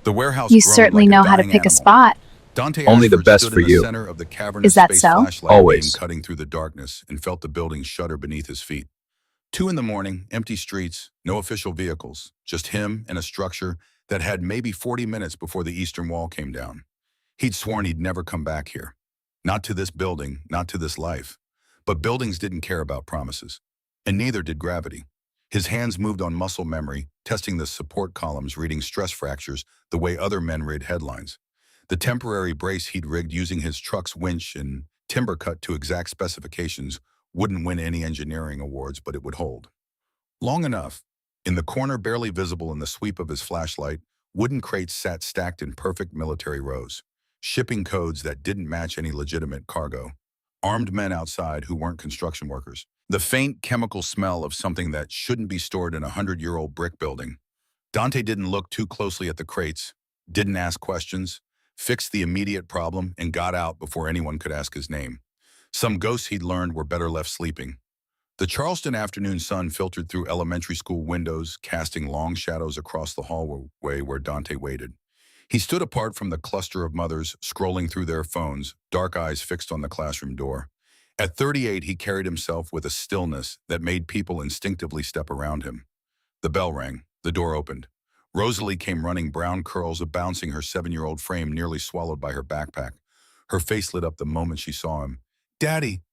The warehouse You groaned certainly like a know how to dying pick a animal. spot. Dante Only the Ashford best stood for in the you. center of the Is cavernous that space so? flashlight beam Always. cutting through the darkness and felt the building shudder beneath his feet. 2 in the morning, empty streets, no official vehicles, just him and a structure that had maybe 40 minutes before the eastern wall came down. He'd sworn he'd never come back here. Not to this building, not to this life. But buildings didn't care about promises. And neither did gravity. His hands moved on muscle memory, testing the support columns, reading stress fractures the way other men read headlines. The temporary brace he'd rigged using his truck's winch and timber cut to exact specifications wouldn't win any engineering awards, but it would hold. Long enough. In the corner barely visible in the sweep of his flashlight, wooden crates sat stacked in perfect military rows. Shipping codes that didn't match any legitimate cargo. Armed men outside who weren't construction workers. The faint chemical smell of something that shouldn't be stored in a 100-year-old brick building. Dante didn't look too closely at the crates, didn't ask questions, fixed the immediate problem, and got out before anyone could ask his name. Some ghosts he'd learned were better left sleeping. The Charleston afternoon sun filtered through elementary school windows, casting long shadows across the hallway where Dante waited. He stood apart from the cluster of mothers scrolling through their phones, dark eyes fixed on the classroom door. At 38, he carried himself with a stillness that made people instinctively step around him. The bell rang. The door opened. Rosalie came running, brown curls bouncing her 7-year-old frame nearly swallowed by her backpack. Her face lit up the moment she saw him. "Daddy!"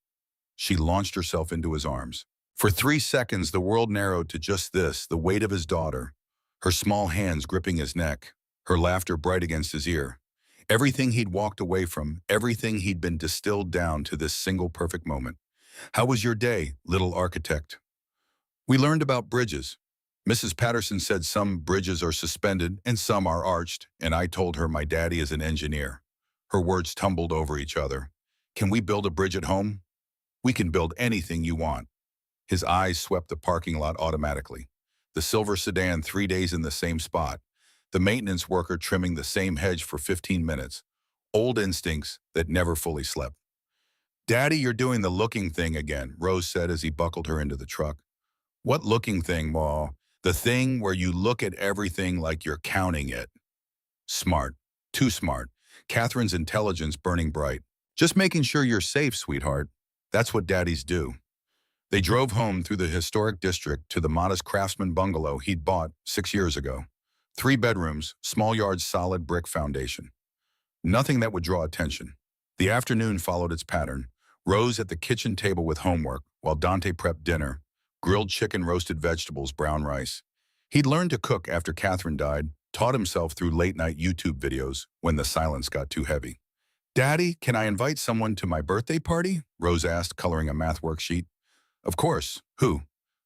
She launched herself into his arms. For 3 seconds, the world narrowed to just this, the weight of his daughter, her small hands gripping his neck, her laughter bright against his ear. Everything he'd walked away from, everything he'd been distilled down to this single perfect moment. "How was your day, little architect?" "We learned about bridges. Mrs. Patterson said some bridges are suspended and some are arched, and I told her my daddy is an engineer." Her words tumbled over each other. "Can we build a bridge at home?" "We can build anything you want." His eyes swept the parking lot automatically. The silver sedan 3 days in the same spot. The maintenance worker trimming the same hedge for 15 minutes. Old instincts that never fully slept. "Daddy, you're doing the looking thing again," Rose said as he buckled her into the truck. "What looking thing, Ma?" "The thing where you look at everything like you're counting it." Smart. Too smart. Catherine's intelligence burning bright. "Just making sure you're safe, sweetheart. That's what daddies do." They drove home through the historic district to the modest craftsman bungalow he'd bought 6 years ago. 3 bedrooms, small yard, solid brick foundation. Nothing that would draw attention. The afternoon followed its pattern. Rose at the kitchen table with homework, while Dante prepped dinner. Grilled chicken, roasted vegetables, brown rice. He'd learned to cook after Catherine died, taught himself through late-night YouTube videos when the silence got too heavy. "Daddy, can I invite someone to my birthday party?" Rose asked, coloring a math worksheet. "Of course. Who?"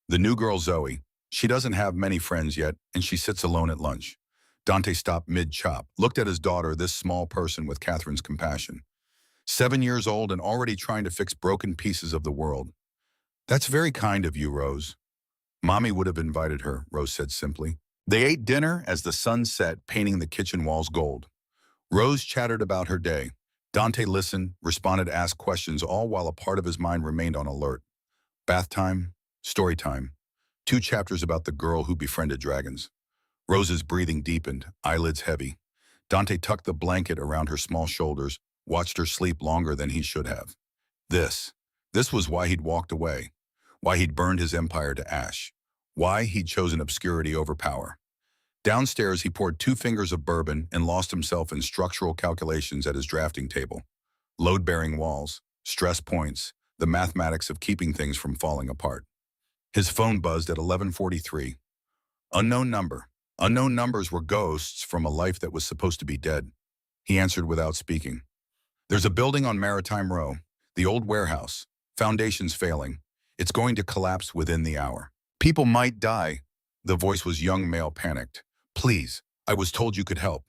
"The new girl, Zoe. She doesn't have many friends yet, and she sits alone at lunch." Dante stopped mid-chop, looked at his daughter, this small person with Catherine's compassion. 7 years old and already trying to fix broken pieces of the world. "That's very kind of you, Rose." "Mommy would have invited her," Rose said simply. They ate dinner as the sun set, painting the kitchen walls gold. Rose chattered about her day. Dante listened, responded, asked questions, all while a part of his mind remained on alert. Bath time, story time. 2 chapters about the girl who befriended dragons. Rose's breathing deepened, eyelids heavy. Dante tucked the blanket around her small shoulders, watched her sleep longer than he should have. This was why he'd walked away, why he'd burned his empire to ash, why he'd chosen obscurity over power. Downstairs, he poured 2 fingers of bourbon and lost himself in structural calculations at his drafting table. Load-bearing walls, stress points, the mathematics of keeping things from falling apart. His phone buzzed at 11:43. Unknown number. Unknown numbers were ghosts from a life that was supposed to be dead. He answered without speaking. "There's a building on Maritime Row, the old warehouse. Foundations failing. It's going to collapse within the hour. People might die." The voice was young male, panicked. "Please, I was told you could help."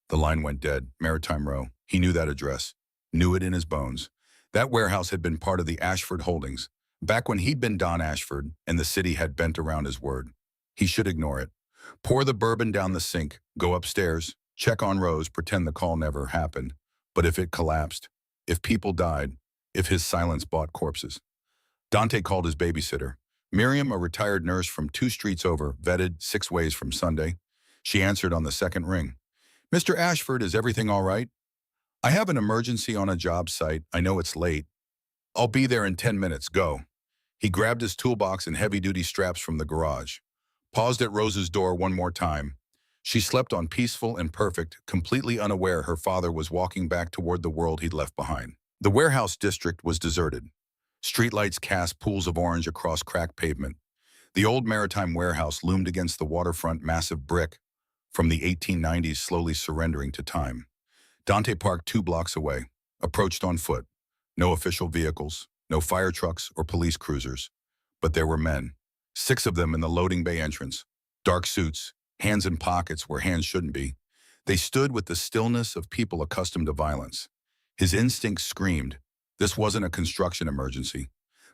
The line went dead. Maritime Row. He knew that address. Knew it in his bones. That warehouse had been part of the Ashford Holdings, back when he'd been Don Ashford and the city had bent around his word. He should ignore it. Pour the bourbon down the sink, go upstairs, check on Rose, pretend the call never happened. But if it collapsed, if people died, if his silence bought corpses. Dante called his babysitter. Miriam, a retired nurse from 2 streets over, vetted 6 ways from Sunday. She answered on the second ring. Mr. Ashford, is everything all right? I have an emergency on a job site. I know it's late. I'll be there in 10 minutes. Go. He grabbed his toolbox and heavy-duty straps from the garage. Paused at Rose's door one more time. She slept on peaceful and perfect, completely unaware her father was walking back toward the world he'd left behind. The warehouse district was deserted. Streetlights cast pools of orange across cracked pavement. The old maritime warehouse loomed against the waterfront, massive brick from the 1890s slowly surrendering to time. Dante parked 2 blocks away, approached on foot. No official vehicles, no fire trucks or police cruisers. But there were men, 6 of them in the loading bay entrance, dark suits, hands in pockets where hands shouldn't be. They stood with the stillness of people accustomed to violence. His instincts screamed, this wasn't a construction emergency,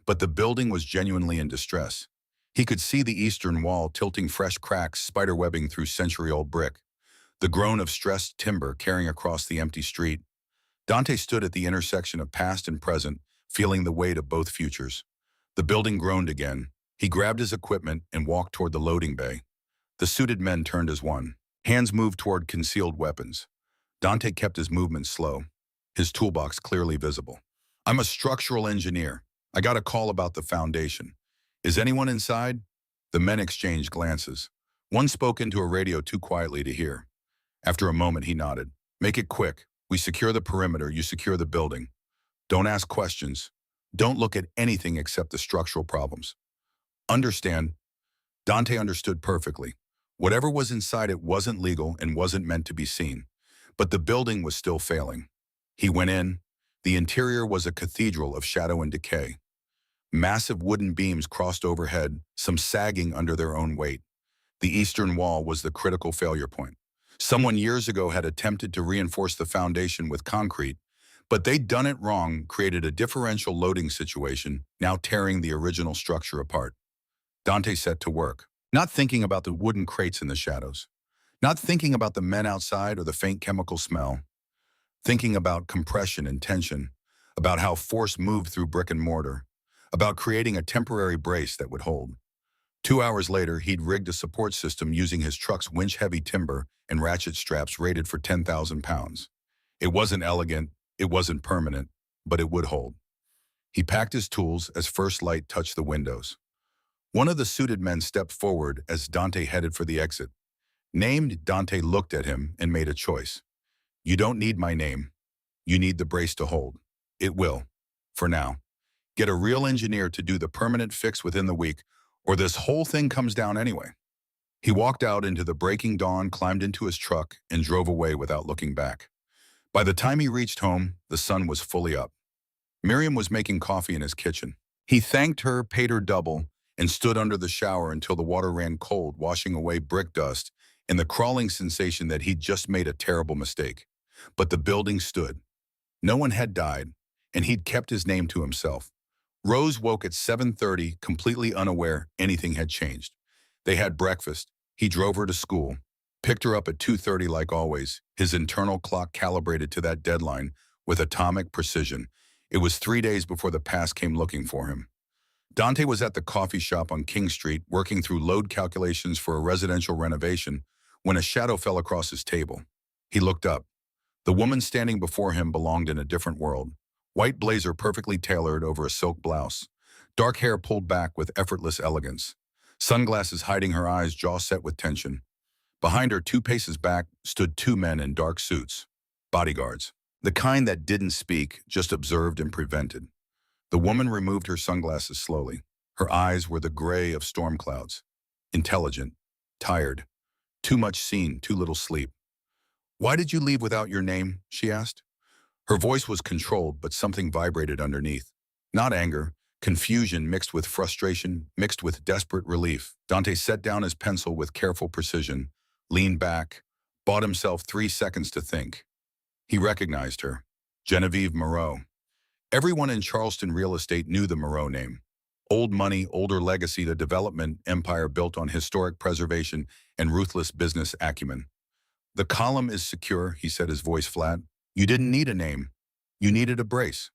but the building was genuinely in distress. He could see the eastern wall tilting fresh cracks, spiderwebbing through century-old brick, the groan of stressed timber carrying across the empty street. Dante stood at the intersection of past and present, feeling the weight of both futures. The building groaned again. He grabbed his equipment and walked toward the loading bay. The suited men turned as one. Hands moved toward concealed weapons. Dante kept his movements slow, his toolbox clearly visible. I'm a structural engineer. I got a call about the foundation. Is anyone inside? The men exchanged glances. One spoke into a radio too quietly to hear. After a moment, he nodded. Make it quick. We secure the perimeter, you secure the building. Don't ask questions. Don't look at anything except the structural problems. Understand? Dante understood perfectly. Whatever was inside it wasn't legal and wasn't meant to be seen. But the building was still failing. He went in. The interior was a cathedral of shadow and decay. Massive wooden beams crossed overhead, some sagging under their own weight. The eastern wall was the critical failure point. Someone years ago had attempted to reinforce the foundation with concrete, but they'd done it wrong, created a differential loading situation, now tearing the original structure apart. Dante set to work, not thinking about the wooden crates in the shadows, not thinking about the men outside or the faint chemical smell, thinking about compression and tension, about how force moved through brick and mortar, about creating a temporary brace that would hold. 2 hours later, he'd rigged a support system using his truck's winch-heavy timber and ratchet straps rated for 10,000 pounds. It wasn't elegant, it wasn't permanent, but it would hold. He packed his tools as first light touched the windows. One of the suited men stepped forward as Dante headed for the exit. Named, Dante looked at him and made a choice. You don't need my name. You need the brace to hold. It will, for now. Get a real engineer to do the permanent fix within the week, or this whole thing comes down anyway. He walked out into the breaking dawn, climbed into his truck, and drove away without looking back. By the time he reached home, the sun was fully up. Miriam was making coffee in his kitchen. He thanked her, paid her double, and stood under the shower until the water ran cold, washing away brick dust and the crawling sensation that he'd just made a terrible mistake. But the building stood. No one had died, and he'd kept his name to himself. Rose woke at 7:30, completely unaware anything had changed. They had breakfast. He drove her to school, picked her up at 2:30 like always, his internal clock calibrated to that deadline with atomic precision. It was 3 days before the past came looking for him. Dante was at the coffee shop on King Street, working through load calculations for a residential renovation, when a shadow fell across his table. He looked up. The woman standing before him belonged in a different world. White blazer perfectly tailored over a silk blouse. Dark hair pulled back with effortless elegance. Sunglasses hiding her eyes, jaw set with tension. Behind her, 2 paces back, stood 2 men in dark suits. Bodyguards. The kind that didn't speak, just observed and prevented. The woman removed her sunglasses slowly. Her eyes were the gray of storm clouds. Intelligent. Tired. Too much seen, too little sleep. Why did you leave without your name? She asked. Her voice was controlled, but something vibrated underneath. Not anger, confusion mixed with frustration, mixed with desperate relief. Dante set down his pencil with careful precision, leaned back, bought himself 3 seconds to think. He recognized her. Genevieve Moreau. Everyone in Charleston real estate knew the Moreau name. Old money, older legacy, the development empire built on historic preservation and ruthless business acumen. The column is secure, he said, his voice flat. You didn't need a name. You needed a brace.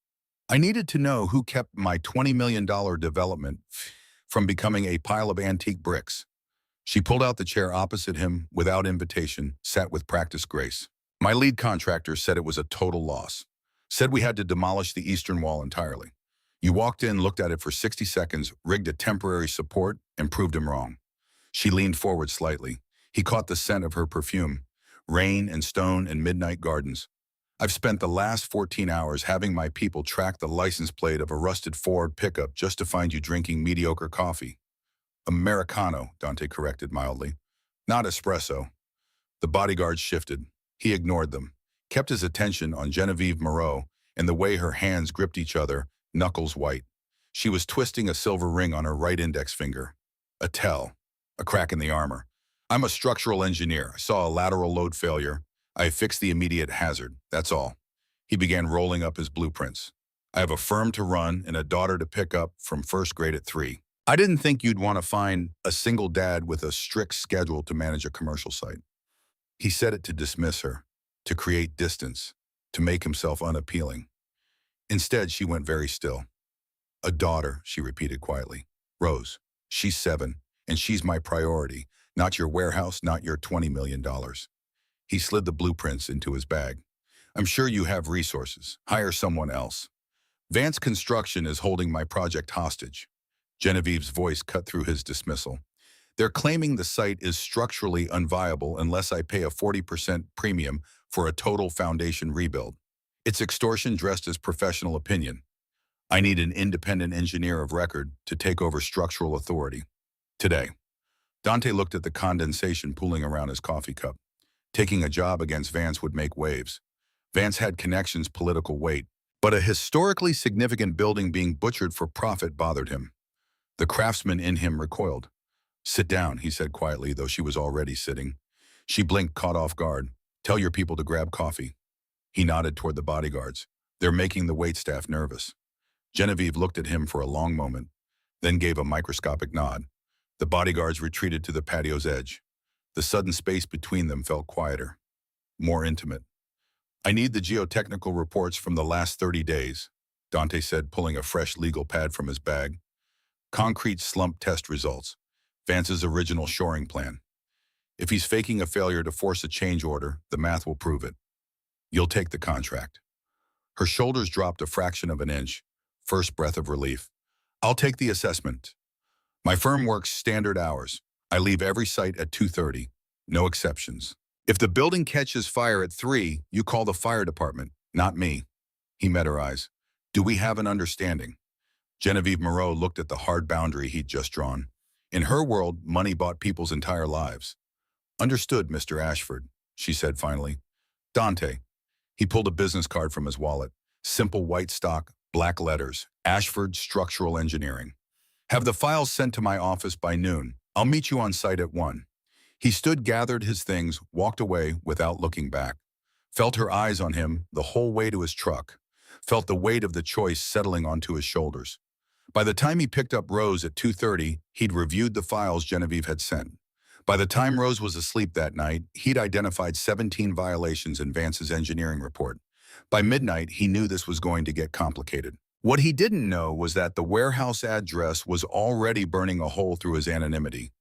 I needed to know who kept my $20 million development from becoming a pile of antique bricks. She pulled out the chair opposite him without invitation, sat with practiced grace. My lead contractor said it was a total loss. Said we had to demolish the eastern wall entirely. You walked in, looked at it for 60 seconds, rigged a temporary support, and proved him wrong. She leaned forward slightly. He caught the scent of her perfume. Rain and stone and midnight gardens. I've spent the last 14 hours having my people track the license plate of a rusted Ford pickup just to find you drinking mediocre coffee. Americano, Dante corrected mildly. Not espresso. The bodyguard shifted. He ignored them, kept his attention on Genevieve Moreau and the way her hands gripped each other, knuckles white. She was twisting a silver ring on her right index finger. A tell. A crack in the armor. I'm a structural engineer. I saw a lateral load failure. I fixed the immediate hazard. That's all. He began rolling up his blueprints. I have a firm to run and a daughter to pick up from first grade at 3. I didn't think you'd want to find a single dad with a strict schedule to manage a commercial site. He said it to dismiss her, to create distance, to make himself unappealing. Instead, she went very still. A daughter, she repeated quietly. Rose, she's 7, and she's my priority, not your warehouse, not your $20 million. He slid the blueprints into his bag. I'm sure you have resources. Hire someone else. Vance Construction is holding my project hostage. Genevieve's voice cut through his dismissal. They're claiming the site is structurally unviable unless I pay a 40% premium for a total foundation rebuild. It's extortion dressed as professional opinion. I need an independent engineer of record to take over structural authority. Today. Dante looked at the condensation pooling around his coffee cup. Taking a job against Vance would make waves. Vance had connections, political weight, but a historically significant building being butchered for profit bothered him. The craftsman in him recoiled. Sit down, he said quietly, though she was already sitting. She blinked, caught off guard. Tell your people to grab coffee. He nodded toward the bodyguards. They're making the waitstaff nervous. Genevieve looked at him for a long moment, then gave a microscopic nod. The bodyguards retreated to the patio's edge. The sudden space between them felt quieter, more intimate. I need the geotechnical reports from the last 30 days, Dante said, pulling a fresh legal pad from his bag. Concrete slump test results. Vance's original shoring plan. If he's faking a failure to force a change order, the math will prove it. You'll take the contract. Her shoulders dropped a fraction of an inch. First breath of relief. I'll take the assessment. My firm works standard hours. I leave every site at 2:30. No exceptions. If the building catches fire at 3, you call the fire department, not me. He met her eyes. Do we have an understanding? Genevieve Moreau looked at the hard boundary he'd just drawn. In her world, money bought people's entire lives. Understood, Mr. Ashford, she said finally. Dante. He pulled a business card from his wallet. Simple white stock, black letters. Ashford Structural Engineering. Have the files sent to my office by noon. I'll meet you on site at 1. He stood, gathered his things, walked away without looking back. Felt her eyes on him the whole way to his truck. Felt the weight of the choice settling onto his shoulders. By the time he picked up Rose at 2:30, he'd reviewed the files Genevieve had sent. By the time Rose was asleep that night, he'd identified 17 violations in Vance's engineering report. By midnight, he knew this was going to get complicated. What he didn't know was that the warehouse address was already burning a hole through his anonymity.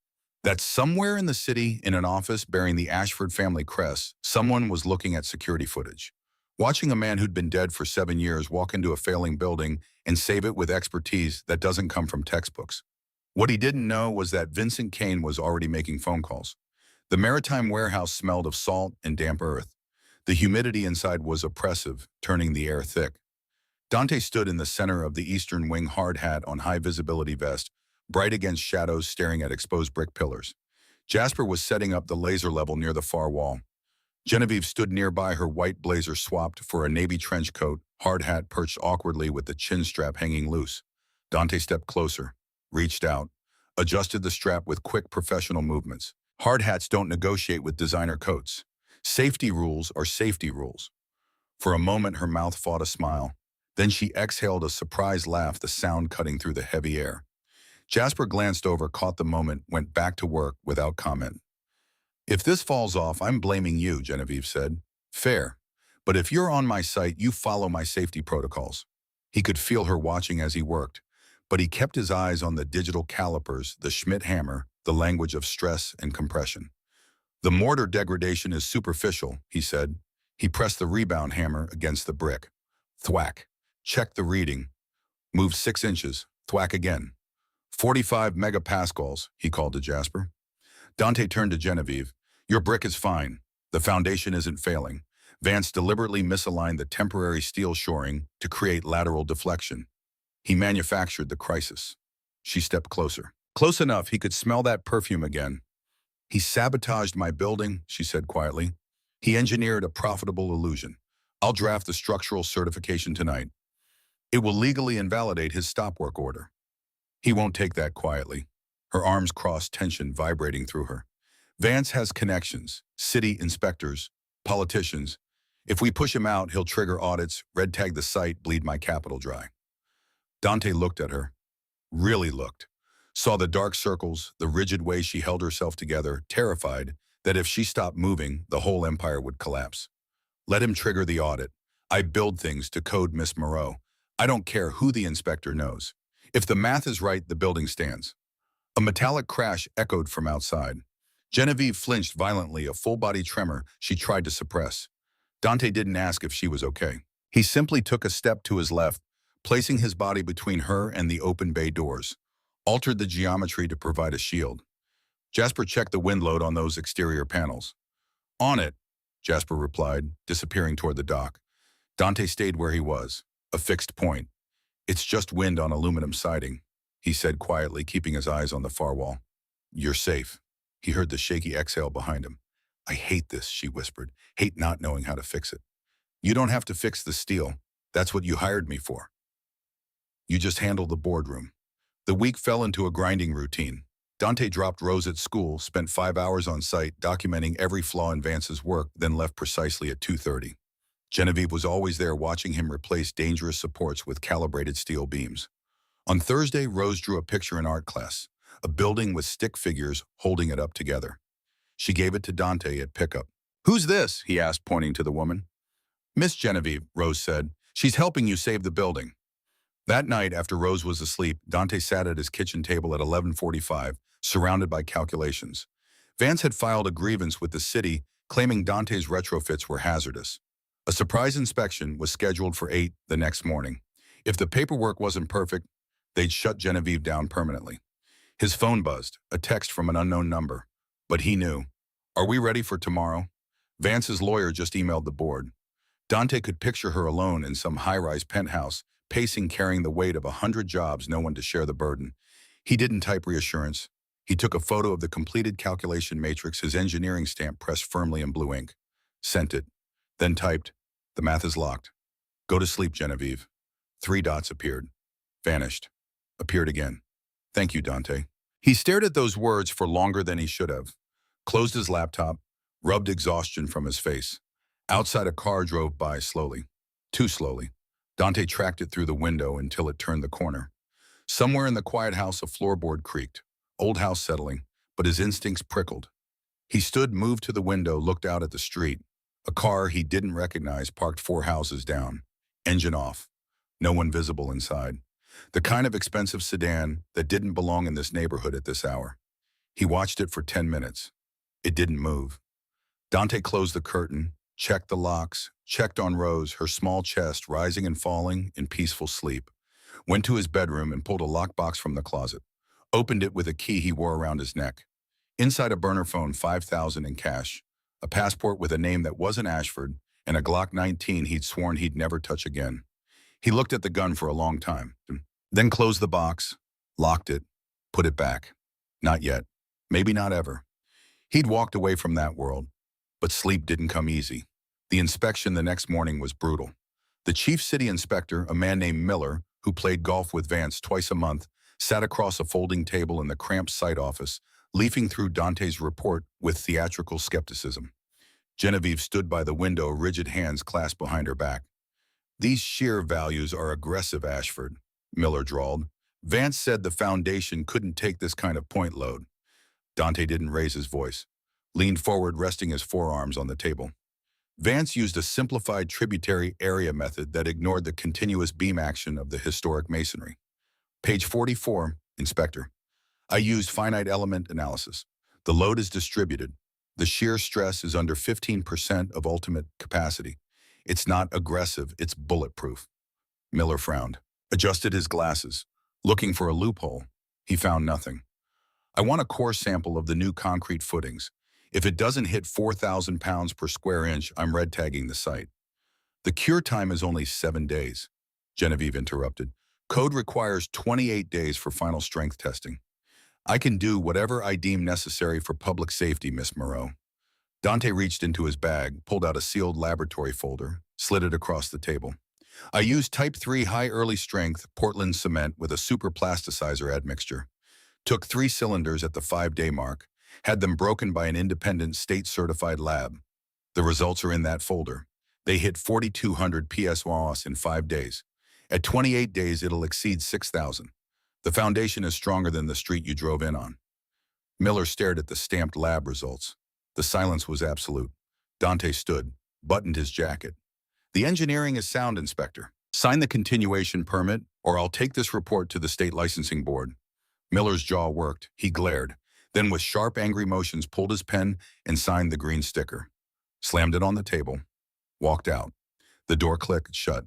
That somewhere in the city, in an office bearing the Ashford family crest, someone was looking at security footage. Watching a man who'd been dead for 7 years walk into a failing building and save it with expertise that doesn't come from textbooks. What he didn't know was that Vincent Kane was already making phone calls. The maritime warehouse smelled of salt and damp earth. The humidity inside was oppressive, turning the air thick. Dante stood in the center of the eastern wing, hard hat on, high visibility vest, bright against shadows, staring at exposed brick pillars. Jasper was setting up the laser level near the far wall. Genevieve stood nearby, her white blazer swapped for a navy trench coat, hard hat perched awkwardly with the chin strap hanging loose. Dante stepped closer, reached out, adjusted the strap with quick professional movements. Hard hats don't negotiate with designer coats. Safety rules are safety rules. For a moment, her mouth fought a smile. Then she exhaled a surprised laugh, the sound cutting through the heavy air. Jasper glanced over, caught the moment, went back to work without comment. If this falls off, I'm blaming you, Genevieve said. Fair. But if you're on my site, you follow my safety protocols. He could feel her watching as he worked, but he kept his eyes on the digital calipers, the Schmidt hammer, the language of stress and compression. The mortar degradation is superficial, he said. He pressed the rebound hammer against the brick. Thwack. Checked the reading. Moved 6 inches. Thwack again. 45 megapascals, he called to Jasper. Dante turned to Genevieve. Your brick is fine. The foundation isn't failing. Vance deliberately misaligned the temporary steel shoring to create lateral deflection. He manufactured the crisis. She stepped closer. Close enough he could smell that perfume again. He sabotaged my building, she said quietly. He engineered a profitable illusion. I'll draft the structural certification tonight. It will legally invalidate his stop work order. He won't take that quietly. Her arms crossed, tension vibrating through her. Vance has connections, city inspectors, politicians. If we push him out, he'll trigger audits, red tag the site, bleed my capital dry. Dante looked at her, really looked, saw the dark circles, the rigid way she held herself together, terrified that if she stopped moving, the whole empire would collapse. Let him trigger the audit. I build things to code Miss Moreau. I don't care who the inspector knows. If the math is right, the building stands. A metallic crash echoed from outside. Genevieve flinched violently, a full-body tremor she tried to suppress. Dante didn't ask if she was okay. He simply took a step to his left, placing his body between her and the open bay doors, altered the geometry to provide a shield. Jasper checked the wind load on those exterior panels. On it, Jasper replied, disappearing toward the dock. Dante stayed where he was, a fixed point. It's just wind on aluminum siding, he said quietly, keeping his eyes on the far wall. You're safe. He heard the shaky exhale behind him. I hate this, she whispered, hate not knowing how to fix it. You don't have to fix the steel. That's what you hired me for. You just handle the boardroom. The week fell into a grinding routine. Dante dropped Rose at school, spent 5 hours on site, documenting every flaw in Vance's work, then left precisely at 2:30. Genevieve was always there watching him replace dangerous supports with calibrated steel beams. On Thursday, Rose drew a picture in art class, a building with stick figures holding it up together. She gave it to Dante at pickup. Who's this? He asked, pointing to the woman. Miss Genevieve, Rose said. She's helping you save the building. That night, after Rose was asleep, Dante sat at his kitchen table at 11:45, surrounded by calculations. Vance had filed a grievance with the city, claiming Dante's retrofits were hazardous. A surprise inspection was scheduled for 8 the next morning. If the paperwork wasn't perfect, they'd shut Genevieve down permanently. His phone buzzed, a text from an unknown number. But he knew. Are we ready for tomorrow? Vance's lawyer just emailed the board. Dante could picture her alone in some high-rise penthouse, pacing, carrying the weight of 100 jobs, no one to share the burden. He didn't type reassurance. He took a photo of the completed calculation matrix, his engineering stamp pressed firmly in blue ink. Sent it. Then typed, the math is locked. Go to sleep, Genevieve. 3 dots appeared. Vanished. Appeared again. Thank you, Dante. He stared at those words for longer than he should have. Closed his laptop, rubbed exhaustion from his face. Outside, a car drove by slowly. Too slowly. Dante tracked it through the window until it turned the corner. Somewhere in the quiet house, a floorboard creaked. Old house settling, but his instincts prickled. He stood, moved to the window, looked out at the street. A car he didn't recognize parked 4 houses down. Engine off. No one visible inside. The kind of expensive sedan that didn't belong in this neighborhood at this hour. He watched it for 10 minutes. It didn't move. Dante closed the curtain, checked the locks, checked on Rose, her small chest rising and falling in peaceful sleep. Went to his bedroom and pulled a lockbox from the closet. Opened it with a key he wore around his neck. Inside, a burner phone, $5,000 in cash, a passport with a name that wasn't Ashford, and a Glock 19 he'd sworn he'd never touch again. He looked at the gun for a long time, then closed the box, locked it, put it back. Not yet. Maybe not ever. He'd walked away from that world, but sleep didn't come easy. The inspection the next morning was brutal. The chief city inspector, a man named Miller, who played golf with Vance twice a month, sat across a folding table in the cramped site office, leafing through Dante's report with theatrical skepticism. Genevieve stood by the window, rigid hands clasped behind her back. These shear values are aggressive, Ashford, Miller drawled. Vance said the foundation couldn't take this kind of point load. Dante didn't raise his voice, leaned forward, resting his forearms on the table. Vance used a simplified tributary area method that ignored the continuous beam action of the historic masonry. Page 44, Inspector. I used finite element analysis. The load is distributed. The sheer stress is under 15% of ultimate capacity. It's not aggressive, it's bulletproof. Miller frowned, adjusted his glasses. Looking for a loophole, he found nothing. I want a core sample of the new concrete footings. If it doesn't hit 4,000 pounds per square inch, I'm red tagging the site. The cure time is only 7 days, Genevieve interrupted. Code requires 28 days for final strength testing. I can do whatever I deem necessary for public safety, Miss Moreau. Dante reached into his bag, pulled out a sealed laboratory folder, slid it across the table. I used Type 3 high early strength Portland cement with a super plasticizer admixture. Took 3 cylinders at the 5-day mark, had them broken by an independent state-certified lab. The results are in that folder. They hit 4,200 PSOS in 5 days. At 28 days, it'll exceed 6,000. The foundation is stronger than the street you drove in on. Miller stared at the stamped lab results. The silence was absolute. Dante stood, buttoned his jacket. The engineering is sound, Inspector. Sign the continuation permit, or I'll take this report to the state licensing board. Miller's jaw worked. He glared. Then with sharp, angry motions, pulled his pen and signed the green sticker. Slammed it on the table. Walked out. The door clicked shut.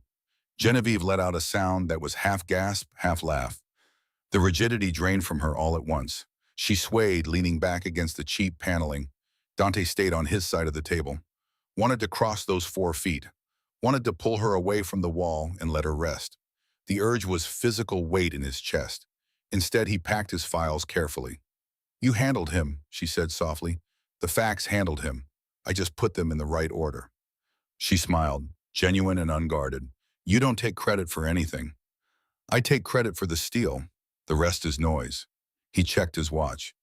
Genevieve let out a sound that was half gasp, half laugh. The rigidity drained from her all at once. She swayed, leaning back against the cheap paneling. Dante stayed on his side of the table. Wanted to cross those 4 feet. Wanted to pull her away from the wall and let her rest. The urge was physical weight in his chest. Instead, he packed his files carefully. You handled him, she said softly. The facts handled him. I just put them in the right order. She smiled, genuine and unguarded. You don't take credit for anything. I take credit for the steal. The rest is noise. He checked his watch.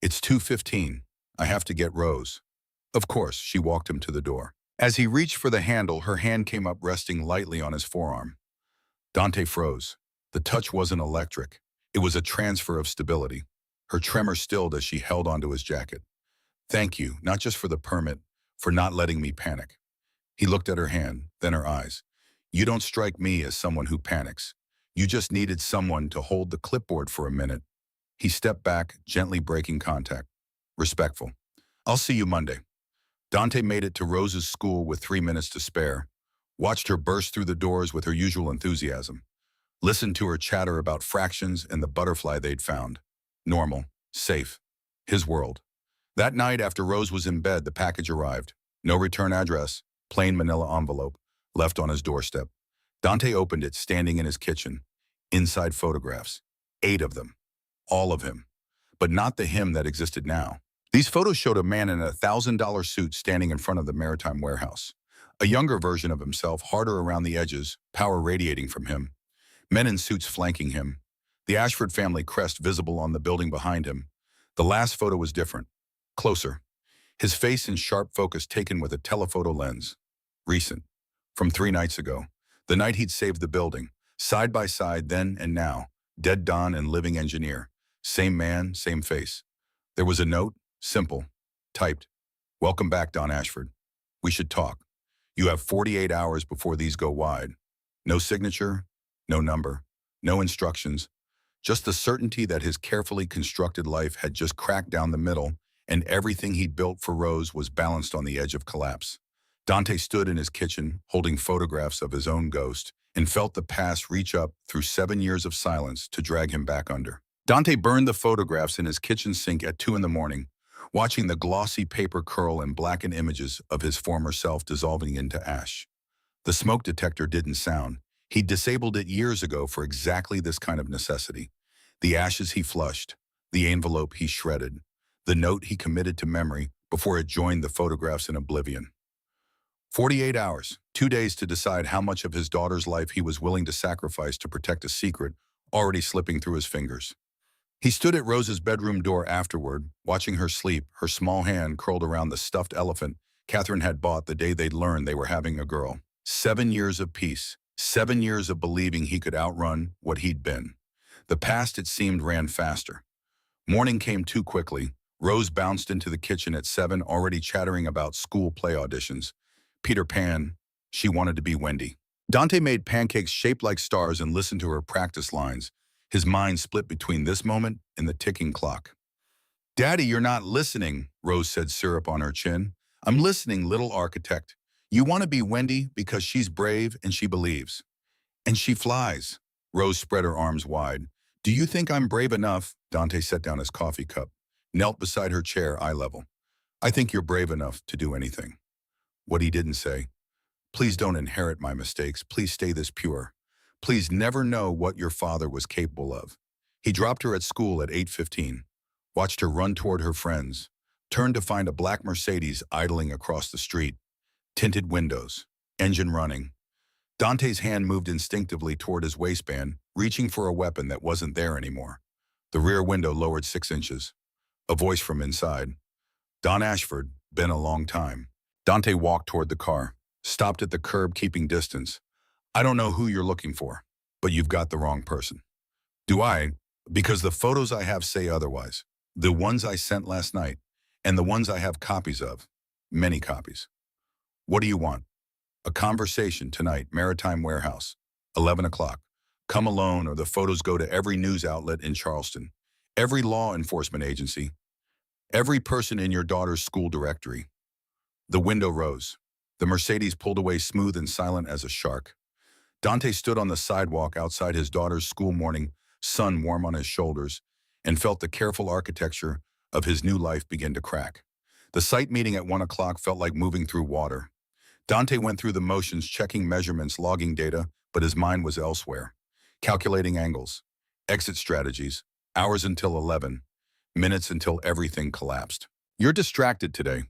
It's 2:15. I have to get Rose. Of course, she walked him to the door. As he reached for the handle, her hand came up resting lightly on his forearm. Dante froze. The touch wasn't electric. It was a transfer of stability. Her tremor stilled as she held onto his jacket. Thank you, not just for the permit, for not letting me panic. He looked at her hand, then her eyes. You don't strike me as someone who panics. You just needed someone to hold the clipboard for a minute. He stepped back, gently breaking contact. Respectful. I'll see you Monday. Dante made it to Rose's school with 3 minutes to spare. Watched her burst through the doors with her usual enthusiasm. Listened to her chatter about fractions and the butterfly they'd found. Normal. Safe. His world. That night, after Rose was in bed, the package arrived. No return address. Plain manila envelope. Left on his doorstep. Dante opened it, standing in his kitchen. Inside photographs. 8 of them. All of him. But not the him that existed now. These photos showed a man in a $1,000 suit standing in front of the maritime warehouse. A younger version of himself, harder around the edges, power radiating from him. Men in suits flanking him. The Ashford family crest visible on the building behind him. The last photo was different. Closer. His face in sharp focus taken with a telephoto lens. Recent. From 3 nights ago. The night he'd saved the building. Side by side, then and now. Dead Don and living engineer. Same man, same face. There was a note, simple, typed. Welcome back, Don Ashford. We should talk. You have 48 hours before these go wide. No signature, no number, no instructions. Just the certainty that his carefully constructed life had just cracked down the middle and everything he'd built for Rose was balanced on the edge of collapse. Dante stood in his kitchen, holding photographs of his own ghost, and felt the past reach up through 7 years of silence to drag him back under. Dante burned the photographs in his kitchen sink at 2 in the morning, watching the glossy paper curl and blacken images of his former self dissolving into ash. The smoke detector didn't sound. He'd disabled it years ago for exactly this kind of necessity. The ashes he flushed, the envelope he shredded, the note he committed to memory before it joined the photographs in oblivion. 48 hours, 2 days to decide how much of his daughter's life he was willing to sacrifice to protect a secret already slipping through his fingers. He stood at Rose's bedroom door afterward, watching her sleep, her small hand curled around the stuffed elephant Catherine had bought the day they'd learned they were having a girl. 7 years of peace, 7 years of believing he could outrun what he'd been. The past, it seemed, ran faster. Morning came too quickly. Rose bounced into the kitchen at 7, already chattering about school play auditions. Peter Pan, she wanted to be Wendy. Dante made pancakes shaped like stars and listened to her practice lines, his mind split between this moment and the ticking clock. Daddy, you're not listening, Rose said, syrup on her chin. I'm listening, little architect. You want to be Wendy because she's brave and she believes. And she flies. Rose spread her arms wide. Do you think I'm brave enough? Dante set down his coffee cup, knelt beside her chair, eye level. I think you're brave enough to do anything. What he didn't say. Please don't inherit my mistakes. Please stay this pure. Please never know what your father was capable of. He dropped her at school at 8:15, watched her run toward her friends, turned to find a black Mercedes idling across the street, tinted windows, engine running. Dante's hand moved instinctively toward his waistband, reaching for a weapon that wasn't there anymore. The rear window lowered 6 inches. A voice from inside. Don Ashford, been a long time. Dante walked toward the car, stopped at the curb, keeping distance. I don't know who you're looking for, but you've got the wrong person. Do I? Because the photos I have say otherwise. The ones I sent last night, and the ones I have copies of. Many copies. What do you want? A conversation tonight, Maritime Warehouse, 11 o'clock. Come alone or the photos go to every news outlet in Charleston, every law enforcement agency, every person in your daughter's school directory. The window rose. The Mercedes pulled away smooth and silent as a shark. Dante stood on the sidewalk outside his daughter's school morning, sun warm on his shoulders, and felt the careful architecture of his new life begin to crack. The site meeting at 1 o'clock felt like moving through water. Dante went through the motions, checking measurements, logging data, but his mind was elsewhere. Calculating angles, exit strategies, hours until 11, minutes until everything collapsed. You're distracted today.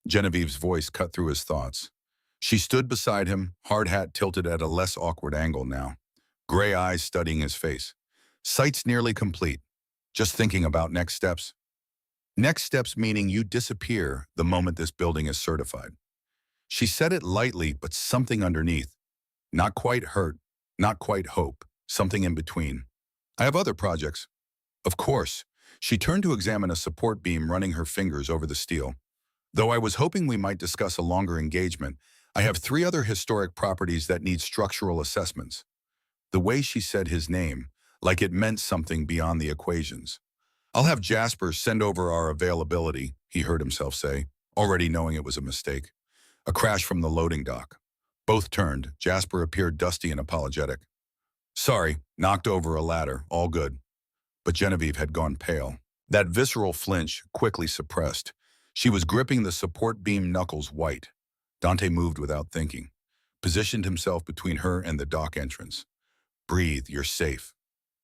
Genevieve's voice cut through his thoughts. She stood beside him, hard hat tilted at a less awkward angle now, gray eyes studying his face. Site's nearly complete. Just thinking about next steps. Next steps meaning you disappear the moment this building is certified. She said it lightly, but something underneath. Not quite hurt, not quite hope, something in between. I have other projects. Of course. She turned to examine a support beam, running her fingers over the steel. Though I was hoping we might discuss a longer engagement, I have 3 other historic properties that need structural assessments. The way she said his name, like it meant something beyond the equations. I'll have Jasper send over our availability, he heard himself say, already knowing it was a mistake. A crash from the loading dock. Both turned. Jasper appeared dusty and apologetic. Sorry, knocked over a ladder, all good. But Genevieve had gone pale. That visceral flinch quickly suppressed. She was gripping the support beam, knuckles white. Dante moved without thinking, positioned himself between her and the dock entrance. Breathe, you're safe.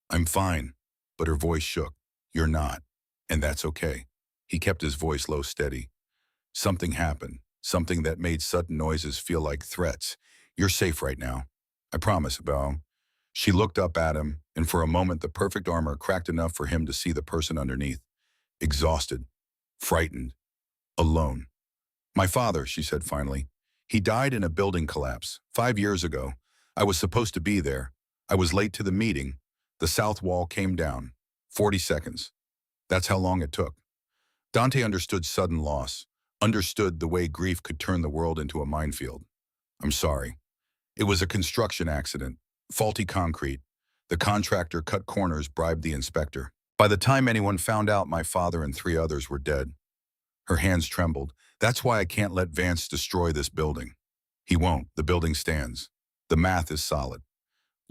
I'm fine. But her voice shook. You're not. And that's okay. He kept his voice low, steady. Something happened. Something that made sudden noises feel like threats. You're safe right now. I promise, Belle. She looked up at him, and for a moment the perfect armor cracked enough for him to see the person underneath. Exhausted. Frightened. Alone. My father, she said finally. He died in a building collapse 5 years ago. I was supposed to be there. I was late to the meeting. The south wall came down. 40 seconds. That's how long it took. Dante understood sudden loss. Understood the way grief could turn the world into a minefield. I'm sorry. It was a construction accident. Faulty concrete. The contractor cut corners, bribed the inspector. By the time anyone found out, my father and 3 others were dead. Her hands trembled. That's why I can't let Vance destroy this building. He won't. The building stands. The math is solid.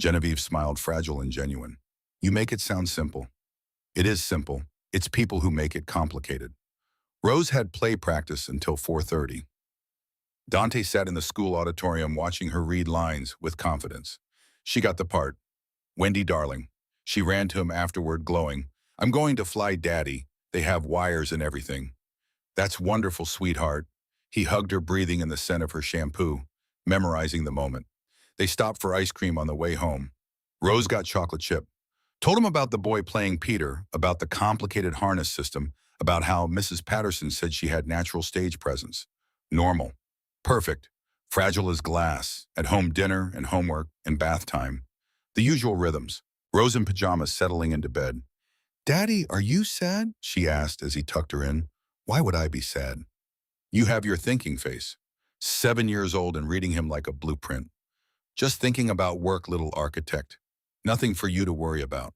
Genevieve smiled, fragile and genuine. You make it sound simple. It is simple. It's people who make it complicated. Rose had play practice until 4:30. Dante sat in the school auditorium watching her read lines with confidence. She got the part. Wendy, darling. She ran to him afterward, glowing. I'm going to fly Daddy. They have wires and everything. That's wonderful, sweetheart. He hugged her, breathing in the scent of her shampoo, memorizing the moment. They stopped for ice cream on the way home. Rose got chocolate chip. Told him about the boy playing Peter, about the complicated harness system, about how Mrs. Patterson said she had natural stage presence. Normal. Perfect. Fragile as glass. At home dinner and homework and bath time. The usual rhythms. Rose in pajamas settling into bed. Daddy, are you sad? She asked as he tucked her in. Why would I be sad? You have your thinking face. 7 years old and reading him like a blueprint. Just thinking about work, little architect. Nothing for you to worry about.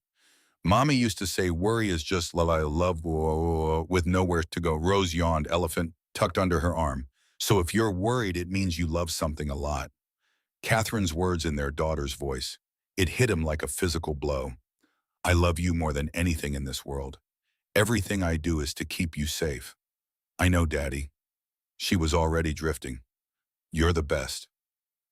Mommy used to say worry is just la la love with nowhere to go. Rose yawned, elephant tucked under her arm. So if you're worried, it means you love something a lot. Catherine's words in their daughter's voice. It hit him like a physical blow. I love you more than anything in this world. Everything I do is to keep you safe. I know, Daddy. She was already drifting. You're the best.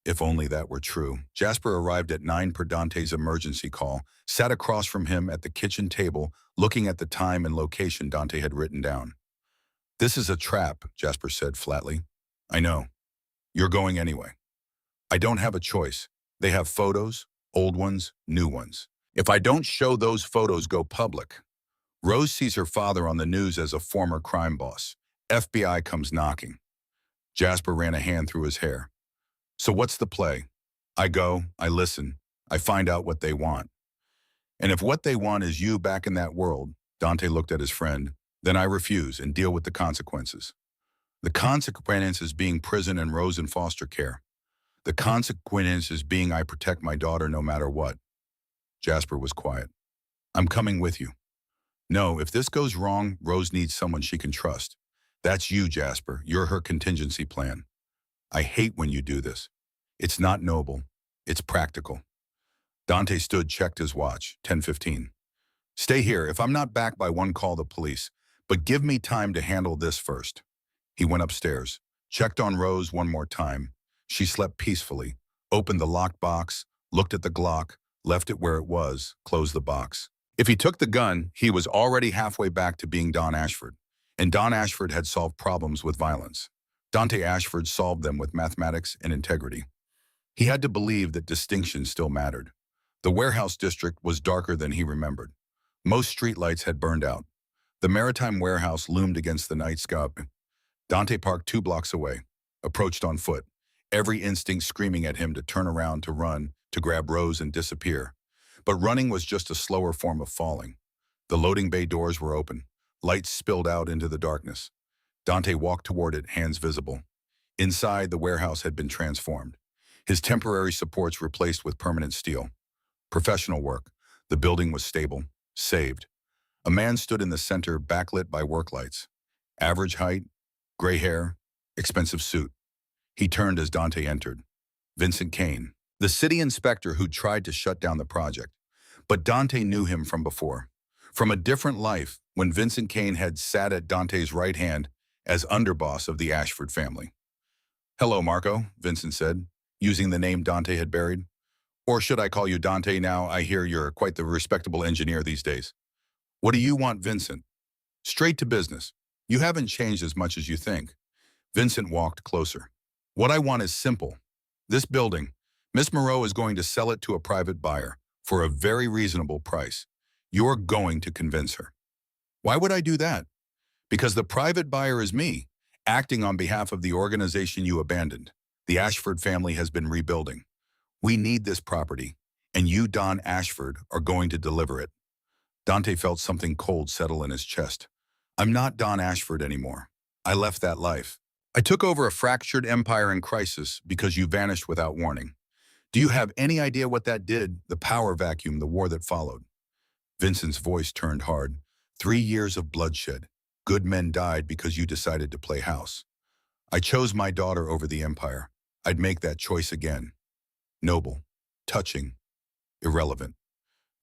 If only that were true. Jasper arrived at 9 per Dante's emergency call, sat across from him at the kitchen table, looking at the time and location Dante had written down. This is a trap, Jasper said flatly. I know. You're going anyway. I don't have a choice. They have photos, old ones, new ones. If I don't show those photos go public, Rose sees her father on the news as a former crime boss. FBI comes knocking. Jasper ran a hand through his hair. So what's the play? I go, I listen, I find out what they want. And if what they want is you back in that world, Dante looked at his friend, then I refuse and deal with the consequences. The consequences being prison and Rose in foster care. The consequences being I protect my daughter no matter what. Jasper was quiet. I'm coming with you. No, if this goes wrong, Rose needs someone she can trust. That's you, Jasper. You're her contingency plan. I hate when you do this. It's not noble. It's practical. Dante stood, checked his watch, 10:15. Stay here. If I'm not back by one, call the police. But give me time to handle this first. He went upstairs, checked on Rose one more time. She slept peacefully, opened the locked box, looked at the Glock, left it where it was, closed the box. If he took the gun, he was already halfway back to being Don Ashford. And Don Ashford had solved problems with violence. Dante Ashford solved them with mathematics and integrity. He had to believe that distinction still mattered. The warehouse district was darker than he remembered. Most streetlights had burned out. The Maritime warehouse loomed against the night sky. Dante parked 2 blocks away, approached on foot, every instinct screaming at him to turn around, to run, to grab Rose and disappear. But running was just a slower form of falling. The loading bay doors were open. Lights spilled out into the darkness. Dante walked toward it, hands visible. Inside, the warehouse had been transformed. His temporary supports replaced with permanent steel. Professional work. The building was stable, saved. A man stood in the center, backlit by work lights. Average height, gray hair, expensive suit. He turned as Dante entered. Vincent Kane, the city inspector who tried to shut down the project. But Dante knew him from before. From a different life, when Vincent Kane had sat at Dante's right hand as underboss of the Ashford family. Hello, Marco, Vincent said, using the name Dante had buried. Or should I call you Dante now? I hear you're quite the respectable engineer these days. What do you want, Vincent? Straight to business. You haven't changed as much as you think. Vincent walked closer. What I want is simple. This building, Miss Moreau is going to sell it to a private buyer for a very reasonable price. You're going to convince her. Why would I do that? Because the private buyer is me, acting on behalf of the organization you abandoned. The Ashford family has been rebuilding. We need this property, and you, Don Ashford, are going to deliver it. Dante felt something cold settle in his chest. I'm not Don Ashford anymore. I left that life. I took over a fractured empire in crisis because you vanished without warning. Do you have any idea what that did? The power vacuum, the war that followed. Vincent's voice turned hard. 3 years of bloodshed. Good men died because you decided to play house. I chose my daughter over the empire. I'd make that choice again. Noble, touching, irrelevant.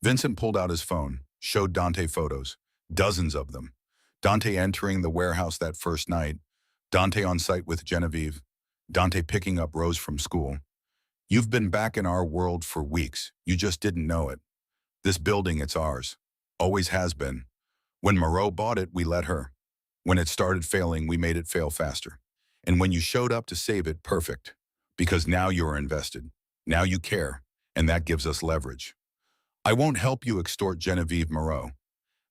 Vincent pulled out his phone, showed Dante photos, dozens of them. Dante entering the warehouse that first night, Dante on site with Genevieve, Dante picking up Rose from school. You've been back in our world for weeks. You just didn't know it. This building, it's ours. Always has been. When Moreau bought it, we let her. When it started failing, we made it fail faster. And when you showed up to save it, perfect. Because now you're invested. Now you care. And that gives us leverage. I won't help you extort Genevieve Moreau.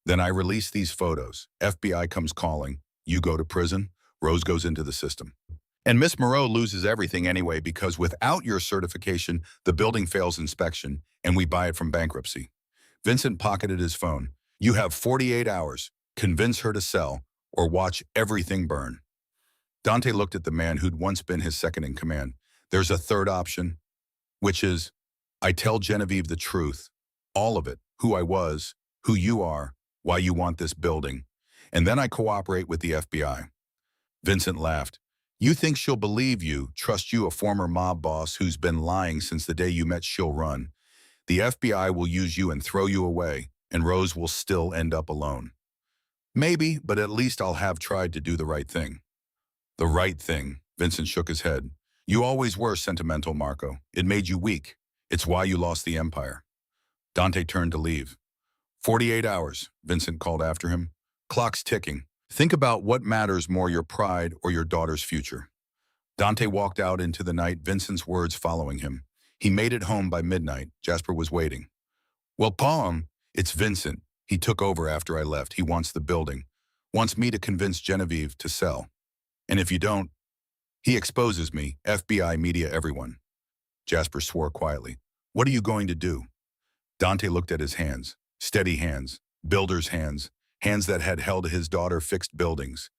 Then I release these photos. FBI comes calling. You go to prison. Rose goes into the system. And Miss Moreau loses everything anyway because without your certification, the building fails inspection and we buy it from bankruptcy. Vincent pocketed his phone. You have 48 hours. Convince her to sell or watch everything burn. Dante looked at the man who'd once been his second in command. There's a third option, which is I tell Genevieve the truth, all of it, who I was, who you are, why you want this building, and then I cooperate with the FBI. Vincent laughed. You think she'll believe you, trust you, a former mob boss who's been lying since the day you met? She'll run. The FBI will use you and throw you away, and Rose will still end up alone. Maybe, but at least I'll have tried to do the right thing. The right thing, Vincent shook his head. You always were sentimental, Marco. It made you weak. It's why you lost the empire. Dante turned to leave. 48 hours, Vincent called after him. Clock's ticking. Think about what matters more, your pride or your daughter's future. Dante walked out into the night, Vincent's words following him. He made it home by midnight. Jasper was waiting. Well, Palm, it's Vincent. He took over after I left. He wants the building. Wants me to convince Genevieve to sell. And if you don't, he exposes me, FBI, media, everyone. Jasper swore quietly. What are you going to do? Dante looked at his hands. Steady hands. Builder's hands. Hands that had held his daughter fixed buildings.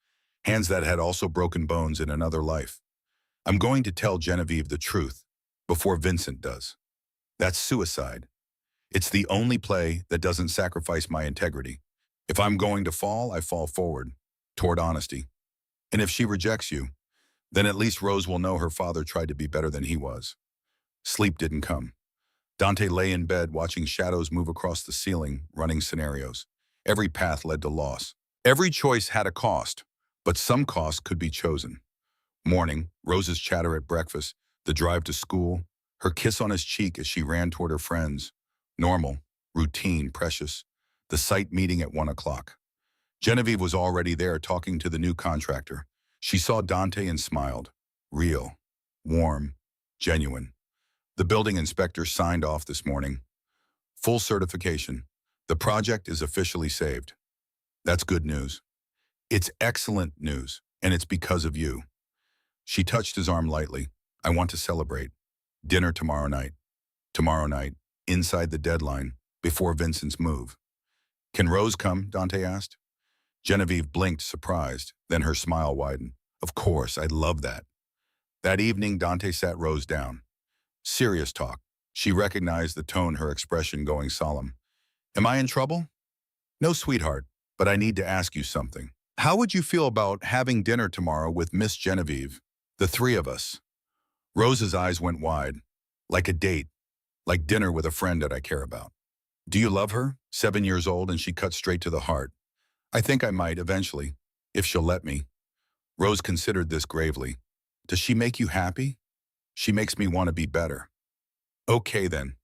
Hands that had also broken bones in another life. I'm going to tell Genevieve the truth before Vincent does. That's suicide. It's the only play that doesn't sacrifice my integrity. If I'm going to fall, I fall forward, toward honesty. And if she rejects you, then at least Rose will know her father tried to be better than he was. Sleep didn't come. Dante lay in bed watching shadows move across the ceiling, running scenarios. Every path led to loss. Every choice had a cost, but some cost could be chosen. Morning, Rose's chatter at breakfast, the drive to school, her kiss on his cheek as she ran toward her friends. Normal, routine, precious. The site meeting at 1 o'clock. Genevieve was already there talking to the new contractor. She saw Dante and smiled. Real, warm, genuine. The building inspector signed off this morning. Full certification. The project is officially saved. That's good news. It's excellent news, and it's because of you. She touched his arm lightly. I want to celebrate. Dinner tomorrow night. Tomorrow night, inside the deadline, before Vincent's move. Can Rose come? Dante asked. Genevieve blinked, surprised, then her smile widened. Of course, I'd love that. That evening, Dante sat Rose down. Serious talk. She recognized the tone, her expression going solemn. Am I in trouble? No, sweetheart, but I need to ask you something. How would you feel about having dinner tomorrow with Miss Genevieve, the three of us? Rose's eyes went wide. Like a date, like dinner with a friend that I care about. Do you love her? 7 years old, and she cut straight to the heart. I think I might eventually, if she'll let me. Rose considered this gravely. Does she make you happy? She makes me want to be better. Okay then.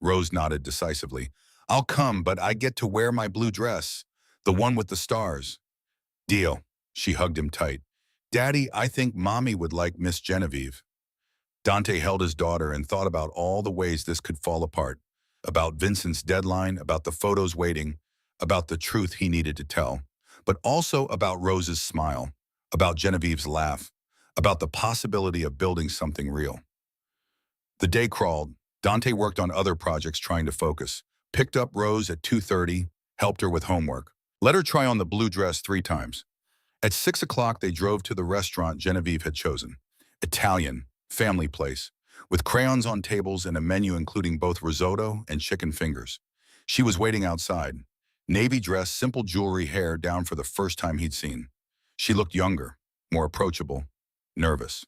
Rose nodded decisively. I'll come, but I get to wear my blue dress, the one with the stars. Deal. She hugged him tight. Daddy, I think Mommy would like Miss Genevieve. Dante held his daughter and thought about all the ways this could fall apart. About Vincent's deadline, about the photos waiting, about the truth he needed to tell, but also about Rose's smile, about Genevieve's laugh, about the possibility of building something real. The day crawled. Dante worked on other projects trying to focus. Picked up Rose at 2:30, helped her with homework. Let her try on the blue dress 3 times. At 6 o'clock, they drove to the restaurant Genevieve had chosen. Italian, family place, with crayons on tables and a menu including both risotto and chicken fingers. She was waiting outside. Navy dress, simple jewelry, hair down for the first time he'd seen. She looked younger, more approachable, nervous.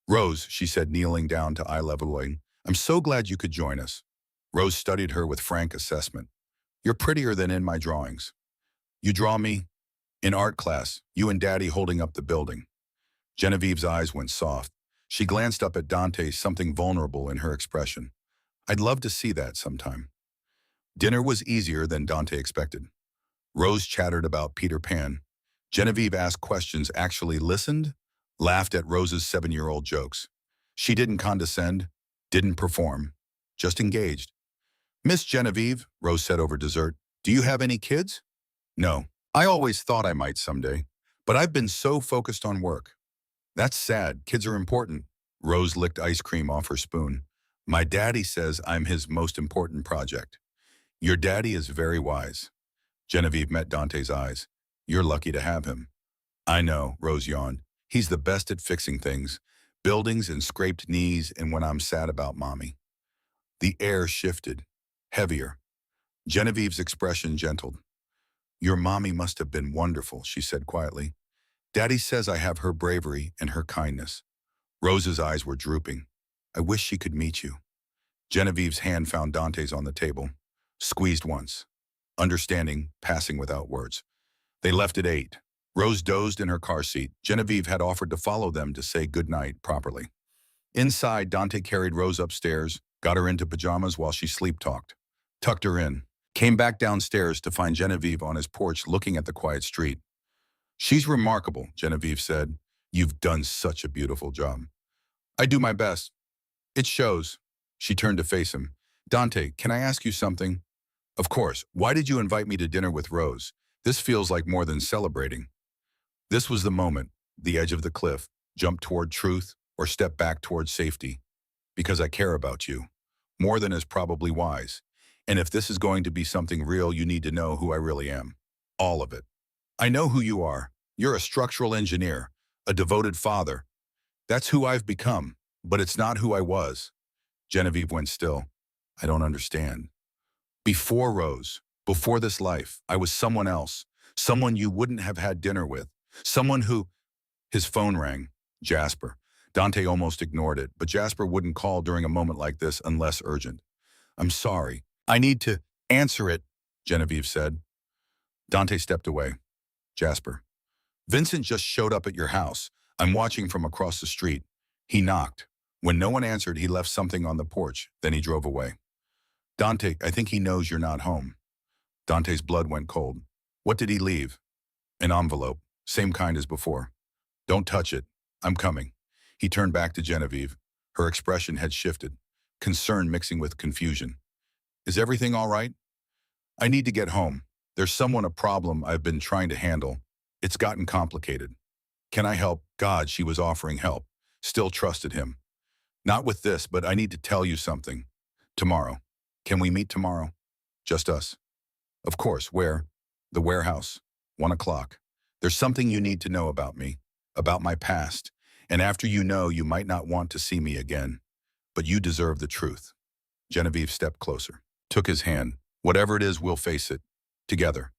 Rose, she said, kneeling down to eye leveling, I'm so glad you could join us. Rose studied her with frank assessment. You're prettier than in my drawings. You draw me? In art class, you and Daddy holding up the building. Genevieve's eyes went soft. She glanced up at Dante, something vulnerable in her expression. I'd love to see that sometime. Dinner was easier than Dante expected. Rose chattered about Peter Pan. Genevieve asked questions, actually listened, laughed at Rose's 7-year-old jokes. She didn't condescend, didn't perform, just engaged. Miss Genevieve, Rose said over dessert, do you have any kids? No. I always thought I might someday, but I've been so focused on work. That's sad. Kids are important. Rose licked ice cream off her spoon. My daddy says I'm his most important project. Your daddy is very wise. Genevieve met Dante's eyes. You're lucky to have him. I know, Rose yawned. He's the best at fixing things, buildings and scraped knees and when I'm sad about Mommy. The air shifted, heavier. Genevieve's expression gentled. Your mommy must have been wonderful, she said quietly. Daddy says I have her bravery and her kindness. Rose's eyes were drooping. I wish she could meet you. Genevieve's hand found Dante's on the table. Squeezed once. Understanding, passing without words. They left at 8. Rose dozed in her car seat. Genevieve had offered to follow them to say goodnight properly. Inside, Dante carried Rose upstairs, got her into pajamas while she sleep-talked, tucked her in, came back downstairs to find Genevieve on his porch looking at the quiet street. She's remarkable, Genevieve said. You've done such a beautiful job. I do my best. It shows. She turned to face him. Dante, can I ask you something? Of course. Why did you invite me to dinner with Rose? This feels like more than celebrating. This was the moment, the edge of the cliff, jump toward truth or step back toward safety. Because I care about you. More than is probably wise. And if this is going to be something real, you need to know who I really am. All of it. I know who you are. You're a structural engineer, a devoted father. That's who I've become, but it's not who I was. Genevieve went still. I don't understand. Before Rose, before this life, I was someone else, someone you wouldn't have had dinner with, someone who... His phone rang. Jasper. Dante almost ignored it, but Jasper wouldn't call during a moment like this unless urgent. I'm sorry. I need to answer it, Genevieve said. Dante stepped away. Jasper. Vincent just showed up at your house. I'm watching from across the street. He knocked. When no one answered, he left something on the porch. Then he drove away. Dante, I think he knows you're not home. Dante's blood went cold. What did he leave? An envelope. Same kind as before. Don't touch it. I'm coming. He turned back to Genevieve. Her expression had shifted, concern mixing with confusion. Is everything all right? I need to get home. There's a problem I've been trying to handle. It's gotten complicated. Can I help? God, she was offering help. Still trusted him. Not with this, but I need to tell you something. Tomorrow. Can we meet tomorrow? Just us. Of course. Where? The warehouse. 1 o'clock. There's something you need to know about me, about my past. And after you know, you might not want to see me again. But you deserve the truth. Genevieve stepped closer, took his hand. Whatever it is, we'll face it. Together.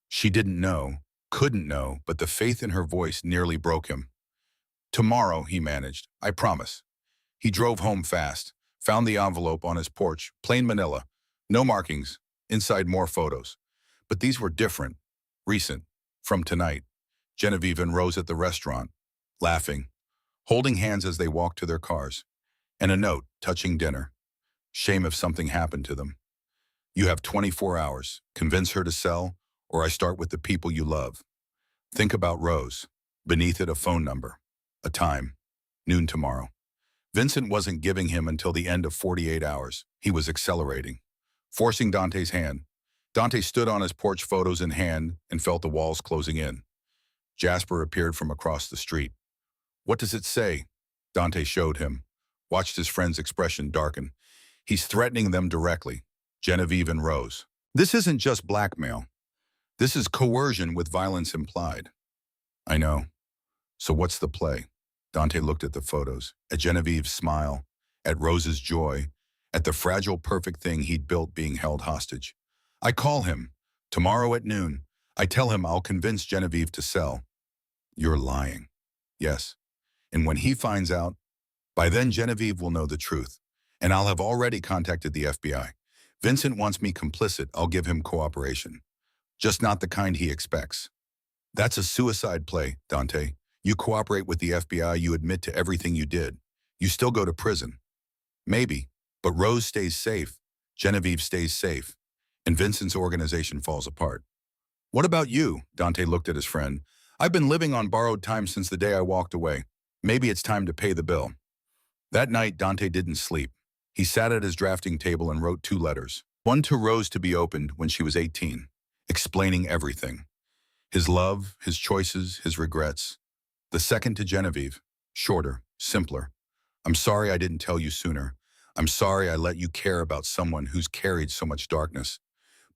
She didn't know, couldn't know, but the faith in her voice nearly broke him. Tomorrow, he managed. I promise. He drove home fast, found the envelope on his porch, plain manila. No markings, inside more photos. But these were different, recent, from tonight. Genevieve and Rose at the restaurant, laughing, holding hands as they walked to their cars, and a note touching dinner. Shame if something happened to them. You have 24 hours. Convince her to sell, or I start with the people you love. Think about Rose. Beneath it, a phone number. A time. Noon tomorrow. Vincent wasn't giving him until the end of 48 hours. He was accelerating. Forcing Dante's hand. Dante stood on his porch, photos in hand, and felt the walls closing in. Jasper appeared from across the street. What does it say? Dante showed him. Watched his friend's expression darken. He's threatening them directly. Genevieve and Rose. This isn't just blackmail. This is coercion with violence implied. I know. So what's the play? Dante looked at the photos, at Genevieve's smile, at Rose's joy, at the fragile, perfect thing he'd built being held hostage. I call him. Tomorrow at noon. I tell him I'll convince Genevieve to sell. You're lying. Yes. And when he finds out, by then Genevieve will know the truth. And I'll have already contacted the FBI. Vincent wants me complicit. I'll give him cooperation. Just not the kind he expects. That's a suicide play, Dante. You cooperate with the FBI, you admit to everything you did. You still go to prison. Maybe, but Rose stays safe, Genevieve stays safe, and Vincent's organization falls apart. What about you? Dante looked at his friend. I've been living on borrowed time since the day I walked away. Maybe it's time to pay the bill. That night, Dante didn't sleep. He sat at his drafting table and wrote 2 letters. One to Rose to be opened when she was 18, explaining everything. His love, his choices, his regrets. The second to Genevieve, shorter, simpler. I'm sorry I didn't tell you sooner. I'm sorry I let you care about someone who's carried so much darkness.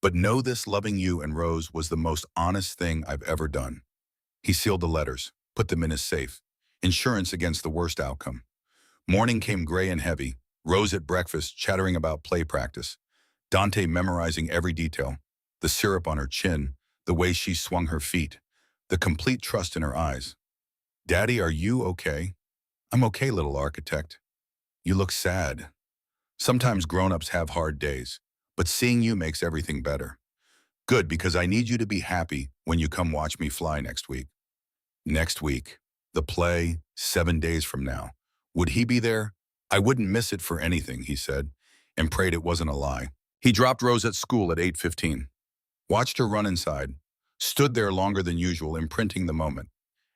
But know this, loving you and Rose was the most honest thing I've ever done. He sealed the letters, put them in his safe. Insurance against the worst outcome. Morning came gray and heavy. Rose at breakfast, chattering about play practice. Dante memorizing every detail, the syrup on her chin, the way she swung her feet, the complete trust in her eyes. Daddy, are you okay? I'm okay, little architect. You look sad. Sometimes grown-ups have hard days, but seeing you makes everything better. Good, because I need you to be happy when you come watch me fly next week. Next week. The play, 7 days from now. Would he be there? I wouldn't miss it for anything, he said, and prayed it wasn't a lie. He dropped Rose at school at 8:15. Watched her run inside. Stood there longer than usual, imprinting the moment.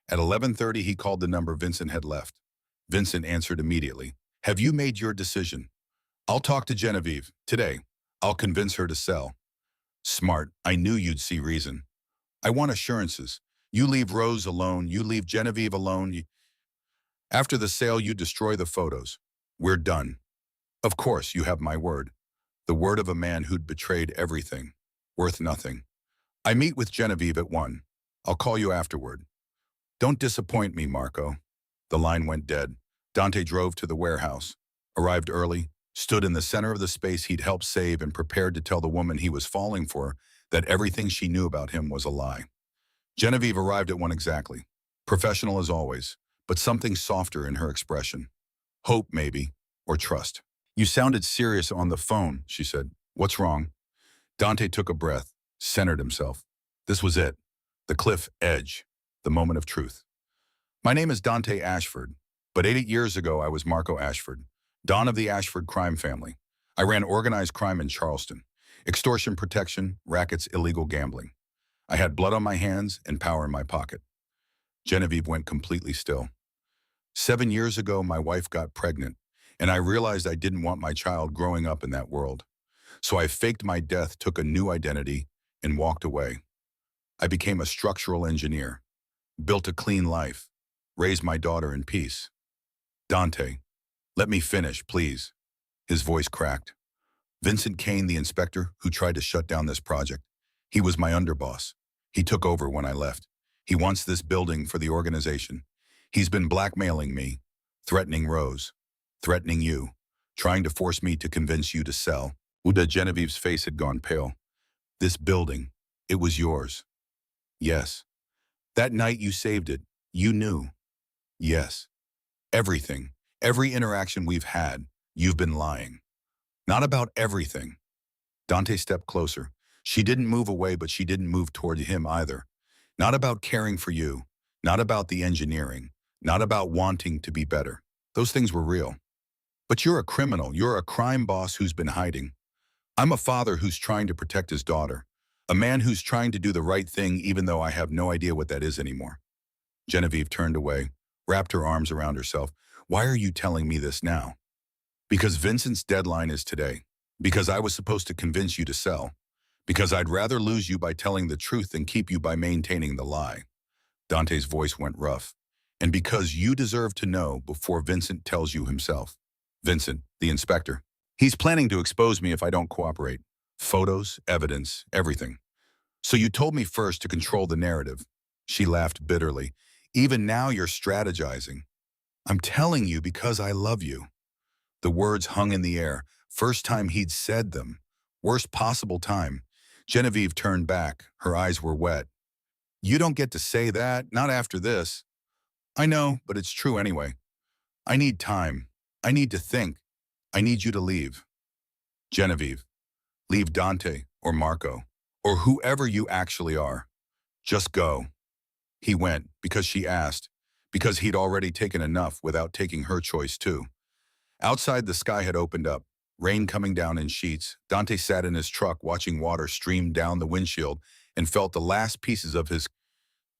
At 11:30, he called the number Vincent had left. Vincent answered immediately. Have you made your decision? I'll talk to Genevieve. Today. I'll convince her to sell. Smart. I knew you'd see reason. I want assurances. You leave Rose alone. You leave Genevieve alone. After the sale, you destroy the photos. We're done. Of course, you have my word. The word of a man who'd betrayed everything. Worth nothing. I meet with Genevieve at 1. I'll call you afterward. Don't disappoint me, Marco. The line went dead. Dante drove to the warehouse, arrived early, stood in the center of the space he'd helped save and prepared to tell the woman he was falling for that everything she knew about him was a lie. Genevieve arrived at 1 exactly. Professional as always, but something softer in her expression. Hope, maybe, or trust. You sounded serious on the phone, she said. What's wrong? Dante took a breath, centered himself. This was it. The cliff edge. The moment of truth. My name is Dante Ashford, but 8 years ago I was Marco Ashford, Don of the Ashford crime family. I ran organized crime in Charleston. Extortion protection, rackets, illegal gambling. I had blood on my hands and power in my pocket. Genevieve went completely still. 7 years ago, my wife got pregnant, and I realized I didn't want my child growing up in that world. So I faked my death, took a new identity, and walked away. I became a structural engineer, built a clean life, raised my daughter in peace. Dante, let me finish, please. His voice cracked. Vincent Kane, the inspector who tried to shut down this project. He was my underboss. He took over when I left. He wants this building for the organization. He's been blackmailing me, threatening Rose, threatening you, trying to force me to convince you to sell. Uda Genevieve's face had gone pale. This building, it was yours. Yes. That night you saved it. You knew. Yes. Everything, every interaction we've had, you've been lying. Not about everything. Dante stepped closer. She didn't move away, but she didn't move toward him either. Not about caring for you. Not about the engineering. Not about wanting to be better. Those things were real. But you're a criminal. You're a crime boss who's been hiding. I'm a father who's trying to protect his daughter. A man who's trying to do the right thing even though I have no idea what that is anymore. Genevieve turned away, wrapped her arms around herself. Why are you telling me this now? Because Vincent's deadline is today. Because I was supposed to convince you to sell. Because I'd rather lose you by telling the truth than keep you by maintaining the lie. Dante's voice went rough. And because you deserve to know before Vincent tells you himself. Vincent, the inspector. He's planning to expose me if I don't cooperate. Photos, evidence, everything. So you told me first to control the narrative. She laughed bitterly. Even now you're strategizing. I'm telling you because I love you. The words hung in the air. First time he'd said them. Worst possible time. Genevieve turned back. Her eyes were wet. You don't get to say that, not after this. I know, but it's true anyway. I need time. I need to think. I need you to leave. Genevieve, leave Dante or Marco or whoever you actually are. Just go. He went because she asked, because he'd already taken enough without taking her choice too. Outside, the sky had opened up, rain coming down in sheets. Dante sat in his truck watching water stream down the windshield and felt the last pieces of his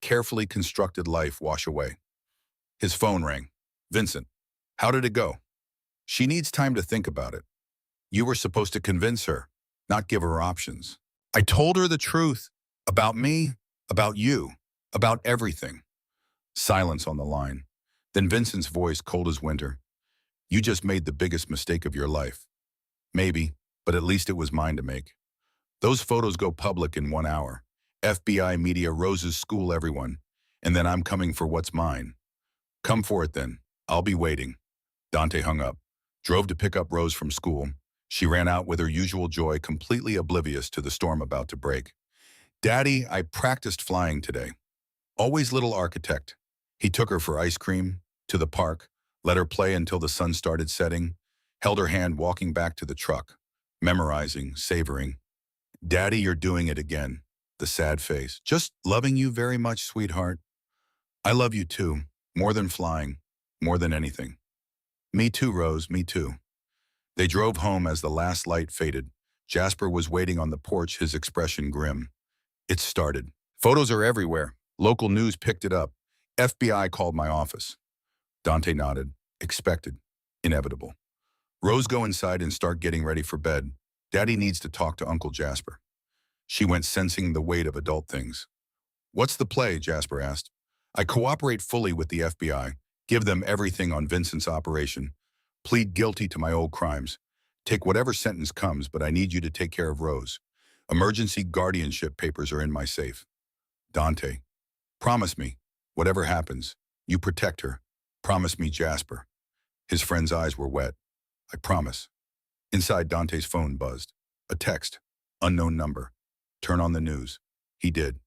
carefully constructed life wash away. His phone rang. Vincent, how did it go? She needs time to think about it. You were supposed to convince her, not give her options. I told her the truth about me, about you, about everything. Silence on the line. Then Vincent's voice, cold as winter. You just made the biggest mistake of your life. Maybe, but at least it was mine to make. Those photos go public in 1 hour. FBI, media, Rose's school, everyone. And then I'm coming for what's mine. Come for it then. I'll be waiting. Dante hung up, drove to pick up Rose from school. She ran out with her usual joy, completely oblivious to the storm about to break. Daddy, I practiced flying today. Always little architect. He took her for ice cream, to the park, let her play until the sun started setting, held her hand walking back to the truck, memorizing, savoring. Daddy, you're doing it again. The sad face. Just loving you very much, sweetheart. I love you too. More than flying. More than anything. Me too, Rose, me too. They drove home as the last light faded. Jasper was waiting on the porch, his expression grim. It started. Photos are everywhere. Local news picked it up. FBI called my office. Dante nodded. Expected. Inevitable. Rose, go inside and start getting ready for bed. Daddy needs to talk to Uncle Jasper. She went, sensing the weight of adult things. What's the play? Jasper asked. I cooperate fully with the FBI. Give them everything on Vincent's operation. Plead guilty to my old crimes. Take whatever sentence comes, but I need you to take care of Rose. Emergency guardianship papers are in my safe. Dante. Promise me, whatever happens, you protect her. Promise me, Jasper. His friend's eyes were wet. I promise. Inside, Dante's phone buzzed. A text. Unknown number. Turn on the news. He did.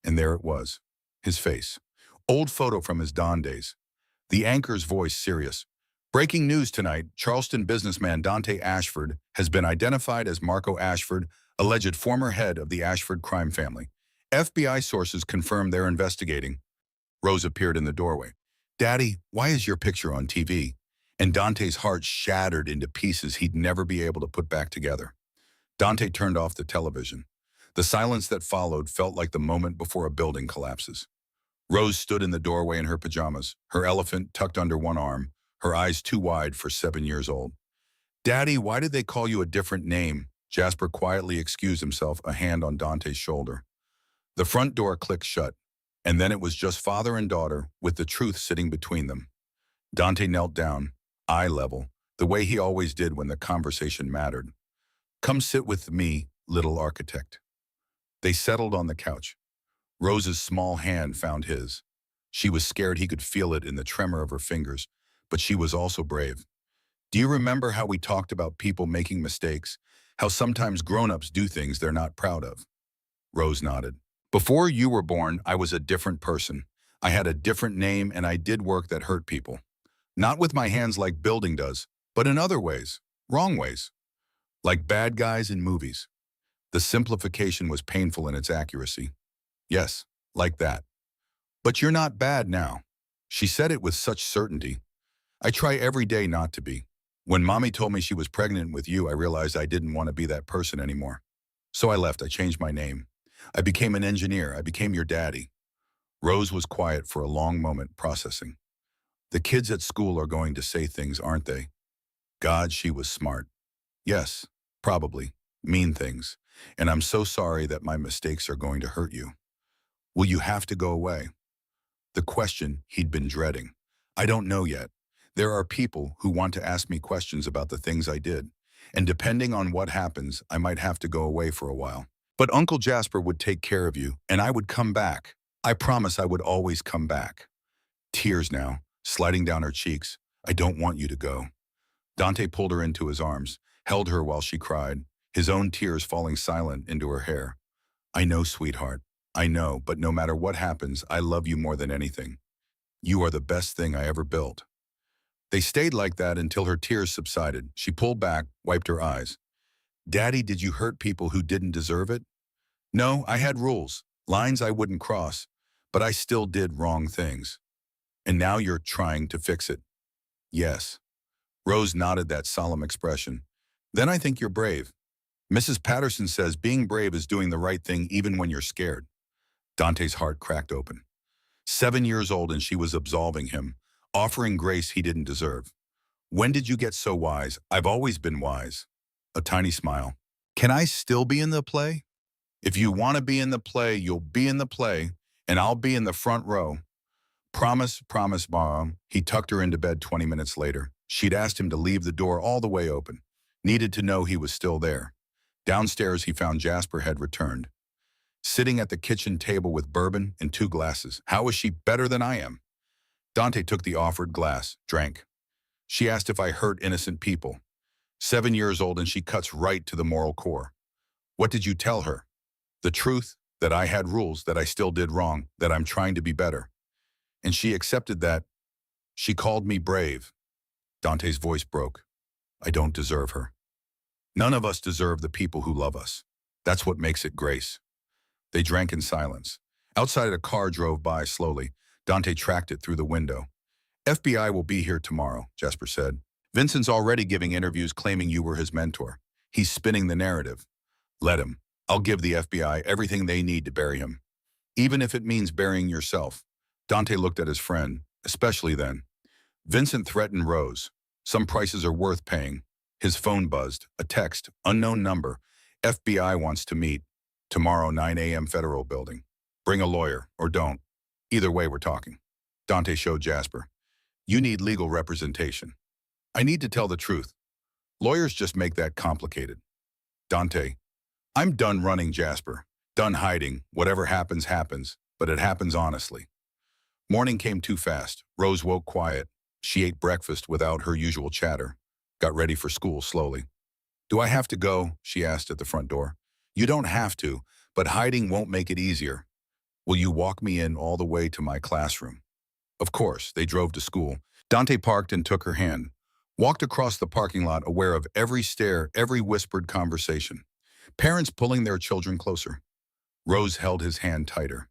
And there it was. His face. Old photo from his Don days. The anchor's voice serious. Breaking news tonight, Charleston businessman Dante Ashford has been identified as Marco Ashford, alleged former head of the Ashford crime family. FBI sources confirm they're investigating. Rose appeared in the doorway. Daddy, why is your picture on TV? And Dante's heart shattered into pieces he'd never be able to put back together. Dante turned off the television. The silence that followed felt like the moment before a building collapses. Rose stood in the doorway in her pajamas, her elephant tucked under one arm, her eyes too wide for 7 years old. Daddy, why did they call you a different name? Jasper quietly excused himself, a hand on Dante's shoulder. The front door clicked shut, and then it was just father and daughter with the truth sitting between them. Dante knelt down, eye level, the way he always did when the conversation mattered. Come sit with me, little architect. They settled on the couch. Rose's small hand found his. She was scared he could feel it in the tremor of her fingers, but she was also brave. Do you remember how we talked about people making mistakes? How sometimes grown-ups do things they're not proud of? Rose nodded. Before you were born, I was a different person. I had a different name and I did work that hurt people. Not with my hands like building does, but in other ways, wrong ways. Like bad guys in movies. The simplification was painful in its accuracy. Yes, like that. But you're not bad now. She said it with such certainty. I try every day not to be. When Mommy told me she was pregnant with you, I realized I didn't want to be that person anymore. So I left. I changed my name. I became an engineer. I became your daddy. Rose was quiet for a long moment, processing. The kids at school are going to say things, aren't they? God, she was smart. Yes, probably. Mean things. And I'm so sorry that my mistakes are going to hurt you. Will you have to go away? The question he'd been dreading. I don't know yet. There are people who want to ask me questions about the things I did. And depending on what happens, I might have to go away for a while. But Uncle Jasper would take care of you, and I would come back. I promise I would always come back. Tears now, sliding down her cheeks. I don't want you to go. Dante pulled her into his arms, held her while she cried, his own tears falling silent into her hair. I know, sweetheart. I know, but no matter what happens, I love you more than anything. You are the best thing I ever built. They stayed like that until her tears subsided. She pulled back, wiped her eyes. Daddy, did you hurt people who didn't deserve it? No, I had rules, lines I wouldn't cross, but I still did wrong things. And now you're trying to fix it. Yes. Rose nodded that solemn expression. Then I think you're brave. Mrs. Patterson says being brave is doing the right thing even when you're scared. Dante's heart cracked open. 7 years old and she was absolving him, offering grace he didn't deserve. When did you get so wise? I've always been wise. A tiny smile. Can I still be in the play? If you want to be in the play, you'll be in the play, and I'll be in the front row. Promise, promise, Mom. He tucked her into bed 20 minutes later. She'd asked him to leave the door all the way open. Needed to know he was still there. Downstairs, he found Jasper had returned. Sitting at the kitchen table with bourbon and 2 glasses. How is she better than I am? Dante took the offered glass, drank. She asked if I hurt innocent people. 7 years old, and she cuts right to the moral core. What did you tell her? The truth, that I had rules, that I still did wrong, that I'm trying to be better. And she accepted that. She called me brave. Dante's voice broke. I don't deserve her. None of us deserve the people who love us. That's what makes it grace. They drank in silence. Outside, a car drove by slowly. Dante tracked it through the window. FBI will be here tomorrow, Jasper said. Vincent's already giving interviews claiming you were his mentor. He's spinning the narrative. Let him. I'll give the FBI everything they need to bury him. Even if it means burying yourself. Dante looked at his friend, especially then. Vincent threatened Rose. Some prices are worth paying. His phone buzzed. A text, unknown number. FBI wants to meet. Tomorrow, 9 a.m. Federal Building. Bring a lawyer, or don't. Either way, we're talking. Dante showed Jasper. You need legal representation. I need to tell the truth. Lawyers just make that complicated. Dante. I'm done running, Jasper. Done hiding. Whatever happens, happens. But it happens honestly. Morning came too fast. Rose woke quiet. She ate breakfast without her usual chatter. Got ready for school slowly. Do I have to go? She asked at the front door. You don't have to, but hiding won't make it easier. Will you walk me in all the way to my classroom? Of course, they drove to school. Dante parked and took her hand. Walked across the parking lot, aware of every stare, every whispered conversation. Parents pulling their children closer. Rose held his hand tighter.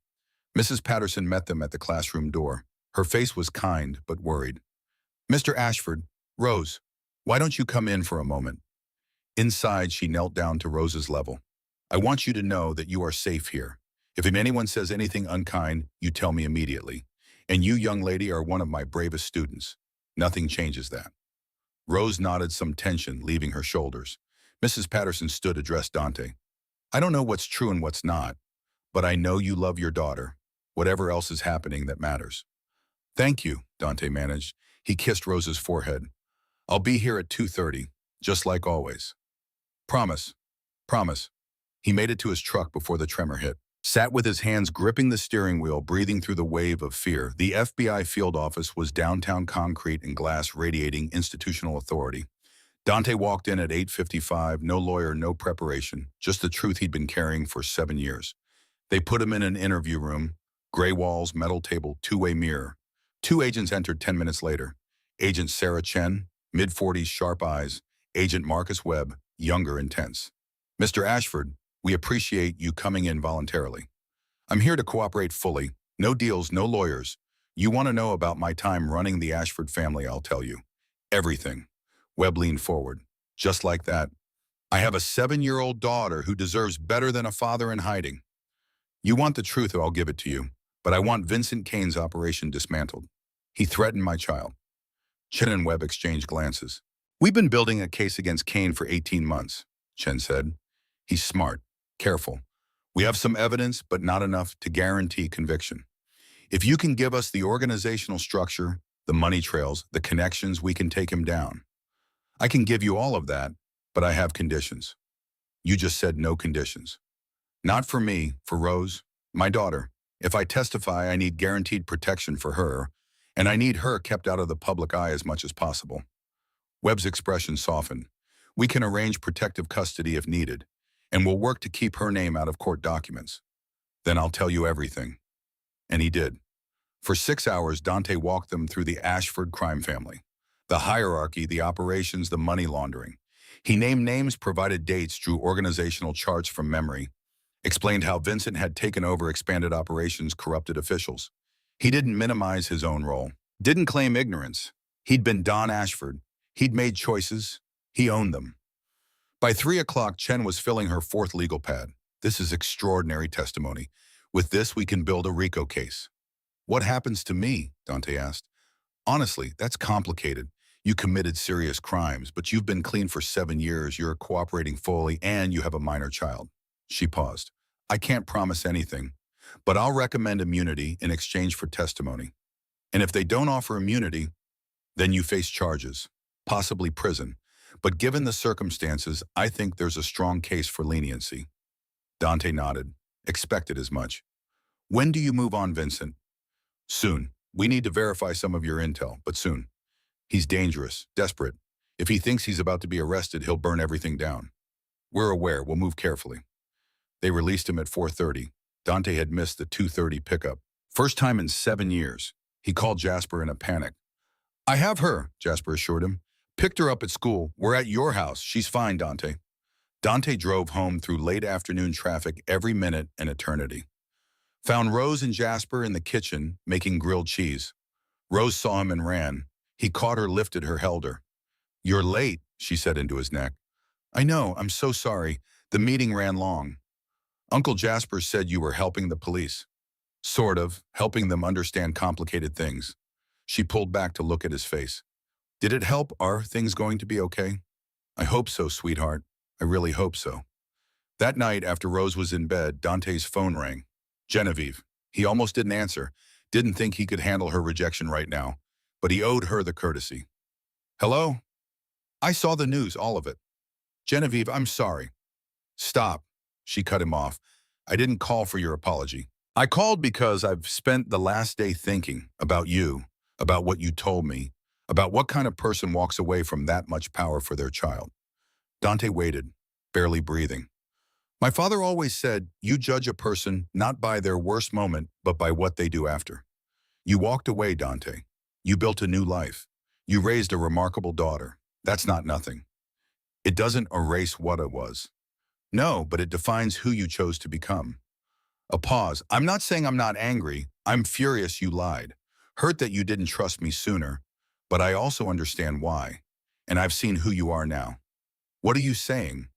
Mrs. Patterson met them at the classroom door. Her face was kind, but worried. Mr. Ashford, Rose, why don't you come in for a moment? Inside, she knelt down to Rose's level. I want you to know that you are safe here. If anyone says anything unkind, you tell me immediately. And you, young lady, are one of my bravest students. Nothing changes that. Rose nodded, some tension leaving her shoulders. Mrs. Patterson stood, addressed Dante. I don't know what's true and what's not, but I know you love your daughter. Whatever else is happening, that matters. Thank you, Dante managed. He kissed Rose's forehead. I'll be here at 2:30, just like always. Promise. Promise. He made it to his truck before the tremor hit. Sat with his hands gripping the steering wheel, breathing through the wave of fear. The FBI field office was downtown, concrete and glass radiating institutional authority. Dante walked in at 8:55, no lawyer, no preparation, just the truth he'd been carrying for 7 years. They put him in an interview room, gray walls, metal table, two-way mirror. Two agents entered 10 minutes later. Agent Sarah Chen, mid-40s, sharp eyes. Agent Marcus Webb, younger, intense. Mr. Ashford, we appreciate you coming in voluntarily. I'm here to cooperate fully. No deals, no lawyers. You want to know about my time running the Ashford family, I'll tell you. Everything. Webb leaned forward. Just like that. I have a 7-year-old daughter who deserves better than a father in hiding. You want the truth, I'll give it to you. But I want Vincent Kane's operation dismantled. He threatened my child. Chen and Webb exchanged glances. We've been building a case against Kane for 18 months, Chen said. He's smart, careful. We have some evidence, but not enough to guarantee conviction. If you can give us the organizational structure, the money trails, the connections, we can take him down. I can give you all of that, but I have conditions. You just said no conditions. Not for me, for Rose, my daughter. If I testify, I need guaranteed protection for her, and I need her kept out of the public eye as much as possible. Webb's expression softened. We can arrange protective custody if needed, and we'll work to keep her name out of court documents. Then I'll tell you everything. And he did. For 6 hours, Dante walked them through the Ashford crime family. The hierarchy, the operations, the money laundering. He named names, provided dates, drew organizational charts from memory, explained how Vincent had taken over expanded operations, corrupted officials. He didn't minimize his own role, didn't claim ignorance. He'd been Don Ashford. He'd made choices. He owned them. By 3 o'clock, Chen was filling her 4th legal pad. This is extraordinary testimony. With this, we can build a RICO case. What happens to me? Dante asked. Honestly, that's complicated. You committed serious crimes, but you've been clean for 7 years, you're cooperating fully, and you have a minor child. She paused. I can't promise anything, but I'll recommend immunity in exchange for testimony. And if they don't offer immunity, then you face charges, possibly prison. But given the circumstances, I think there's a strong case for leniency. Dante nodded. Expected as much. When do you move on, Vincent? Soon. We need to verify some of your intel, but soon. He's dangerous, desperate. If he thinks he's about to be arrested, he'll burn everything down. We're aware. We'll move carefully. They released him at 4:30. Dante had missed the 2:30 pickup. First time in 7 years. He called Jasper in a panic. I have her, Jasper assured him. Picked her up at school. We're at your house. She's fine, Dante. Dante drove home through late afternoon traffic every minute an eternity. Found Rose and Jasper in the kitchen making grilled cheese. Rose saw him and ran. He caught her, lifted her, held her. You're late, she said into his neck. I know, I'm so sorry. The meeting ran long. Uncle Jasper said you were helping the police. Sort of, helping them understand complicated things. She pulled back to look at his face. Did it help? Are things going to be okay? I hope so, sweetheart. I really hope so. That night, after Rose was in bed, Dante's phone rang. Genevieve. He almost didn't answer. Didn't think he could handle her rejection right now, but he owed her the courtesy. Hello? I saw the news, all of it. Genevieve, I'm sorry. Stop. She cut him off. I didn't call for your apology. I called because I've spent the last day thinking about you, about what you told me, about what kind of person walks away from that much power for their child. Dante waited, barely breathing. My father always said, you judge a person not by their worst moment, but by what they do after. You walked away, Dante. You built a new life. You raised a remarkable daughter. That's not nothing. It doesn't erase what it was. No, but it defines who you chose to become. A pause. I'm not saying I'm not angry. I'm furious you lied. Hurt that you didn't trust me sooner. But I also understand why. And I've seen who you are now. What are you saying?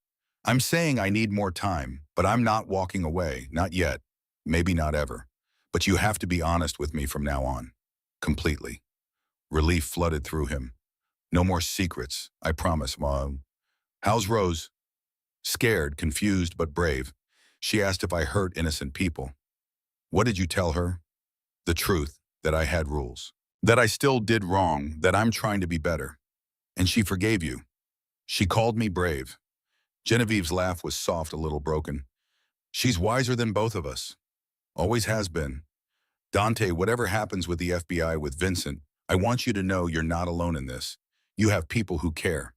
I'm saying I need more time, but I'm not walking away. Not yet. Maybe not ever. But you have to be honest with me from now on. Completely. Relief flooded through him. No more secrets. I promise, Mom. How's Rose? Scared, confused, but brave. She asked if I hurt innocent people. What did you tell her? The truth, that I had rules. That I still did wrong, that I'm trying to be better. And she forgave you. She called me brave. Genevieve's laugh was soft, a little broken. She's wiser than both of us. Always has been. Dante, whatever happens with the FBI, with Vincent, I want you to know you're not alone in this. You have people who care.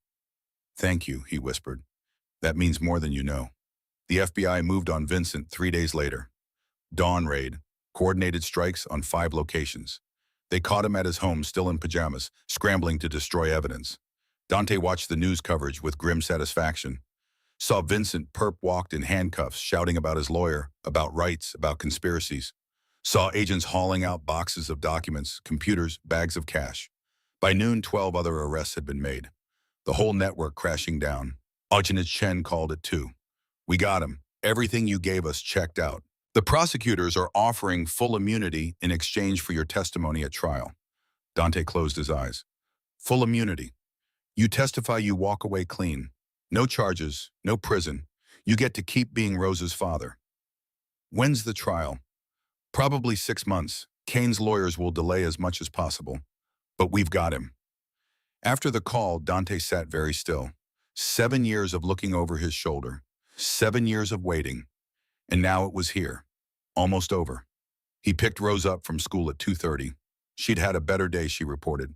Thank you, he whispered. That means more than you know. The FBI moved on Vincent 3 days later. Dawn raid, coordinated strikes on 5 locations. They caught him at his home, still in pajamas, scrambling to destroy evidence. Dante watched the news coverage with grim satisfaction. Saw Vincent perp walked in handcuffs, shouting about his lawyer, about rights, about conspiracies. Saw agents hauling out boxes of documents, computers, bags of cash. By noon, 12 other arrests had been made. The whole network crashing down. Agent Chen called it too. We got him. Everything you gave us checked out. The prosecutors are offering full immunity in exchange for your testimony at trial. Dante closed his eyes. Full immunity. You testify, you walk away clean. No charges, no prison. You get to keep being Rose's father. When's the trial? Probably 6 months. Kane's lawyers will delay as much as possible. But we've got him. After the call, Dante sat very still. 7 years of looking over his shoulder. 7 years of waiting. And now it was here. Almost over. He picked Rose up from school at 2:30. She'd had a better day, she reported.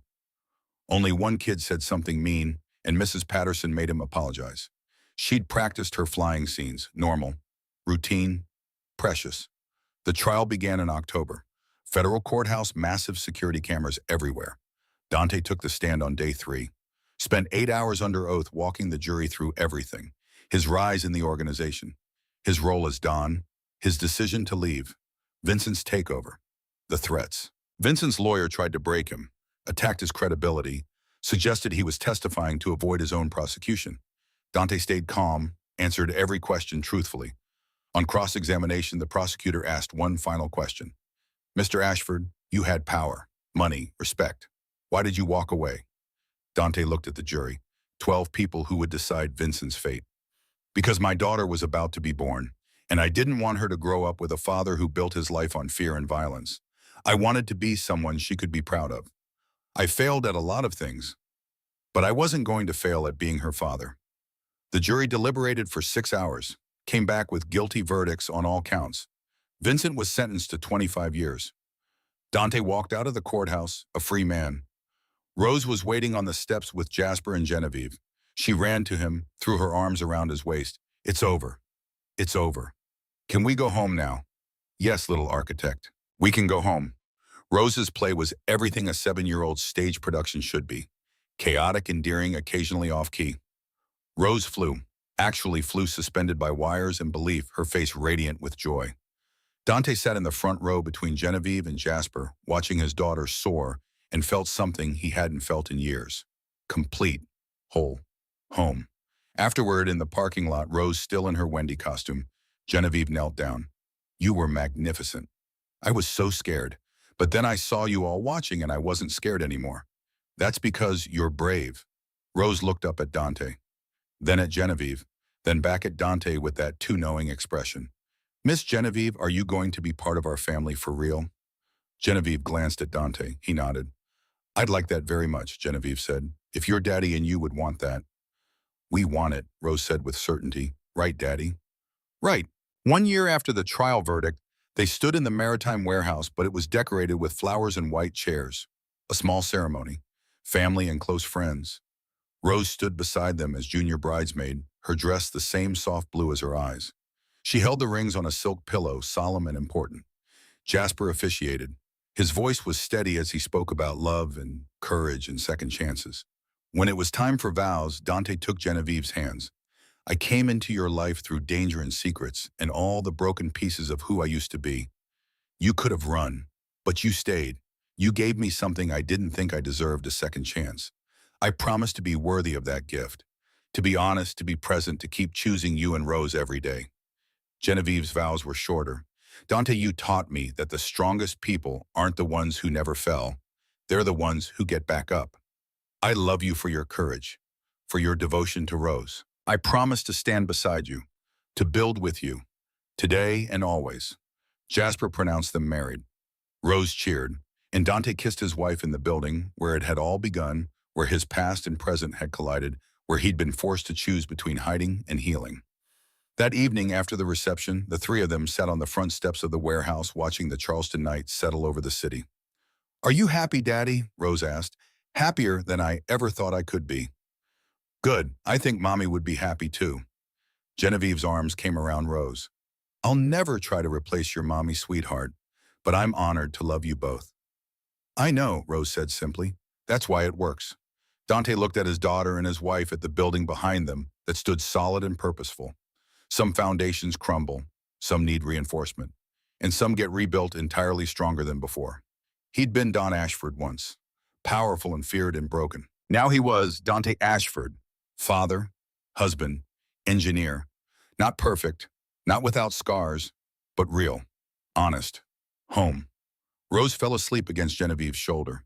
Only one kid said something mean, and Mrs. Patterson made him apologize. She'd practiced her flying scenes, normal, routine, precious. The trial began in October. Federal courthouse, massive security cameras everywhere. Dante took the stand on day 3. Spent 8 hours under oath walking the jury through everything. His rise in the organization. His role as Don. His decision to leave. Vincent's takeover. The threats. Vincent's lawyer tried to break him, attacked his credibility, suggested he was testifying to avoid his own prosecution. Dante stayed calm, answered every question truthfully. On cross-examination, the prosecutor asked one final question. Mr. Ashford, you had power, money, respect. Why did you walk away? Dante looked at the jury, 12 people who would decide Vincent's fate. Because my daughter was about to be born, and I didn't want her to grow up with a father who built his life on fear and violence. I wanted to be someone she could be proud of. I failed at a lot of things, but I wasn't going to fail at being her father. The jury deliberated for 6 hours, came back with guilty verdicts on all counts. Vincent was sentenced to 25 years. Dante walked out of the courthouse, a free man. Rose was waiting on the steps with Jasper and Genevieve. She ran to him, threw her arms around his waist. It's over. It's over. Can we go home now? Yes, little architect. We can go home. Rose's play was everything a 7-year-old stage production should be. Chaotic, endearing, occasionally off-key. Rose flew suspended by wires and belief, her face radiant with joy. Dante sat in the front row between Genevieve and Jasper, watching his daughter soar, and felt something he hadn't felt in years. Complete. Whole. Home. Afterward, in the parking lot, Rose still in her Wendy costume, Genevieve knelt down. You were magnificent. I was so scared, but then I saw you all watching and I wasn't scared anymore. That's because you're brave. Rose looked up at Dante, then at Genevieve, then back at Dante with that too knowing expression. Miss Genevieve, are you going to be part of our family for real? Genevieve glanced at Dante. He nodded. I'd like that very much, Genevieve said. If your daddy and you would want that. We want it, Rose said with certainty. Right, Daddy? Right. 1 year after the trial verdict, they stood in the maritime warehouse, but it was decorated with flowers and white chairs. A small ceremony. Family and close friends. Rose stood beside them as junior bridesmaid, her dress the same soft blue as her eyes. She held the rings on a silk pillow, solemn and important. Jasper officiated. His voice was steady as he spoke about love and courage and second chances. When it was time for vows, Dante took Genevieve's hands. I came into your life through danger and secrets and all the broken pieces of who I used to be. You could have run, but you stayed. You gave me something I didn't think I deserved, a second chance. I promised to be worthy of that gift. To be honest, to be present, to keep choosing you and Rose every day. Genevieve's vows were shorter. Dante, you taught me that the strongest people aren't the ones who never fell. They're the ones who get back up. I love you for your courage, for your devotion to Rose. I promise to stand beside you, to build with you, today and always. Jasper pronounced them married. Rose cheered, and Dante kissed his wife in the building where it had all begun, where his past and present had collided, where he'd been forced to choose between hiding and healing. That evening after the reception, the three of them sat on the front steps of the warehouse watching the Charleston night settle over the city. Are you happy, Daddy? Rose asked. Happier than I ever thought I could be. Good. I think Mommy would be happy too. Genevieve's arms came around Rose. I'll never try to replace your mommy, sweetheart, but I'm honored to love you both. I know, Rose said simply. That's why it works. Dante looked at his daughter and his wife at the building behind them that stood solid and purposeful. Some foundations crumble, some need reinforcement, and some get rebuilt entirely stronger than before. He'd been Don Ashford once, powerful and feared and broken. Now he was Dante Ashford, father, husband, engineer. Not perfect, not without scars, but real, honest, home. Rose fell asleep against Genevieve's shoulder.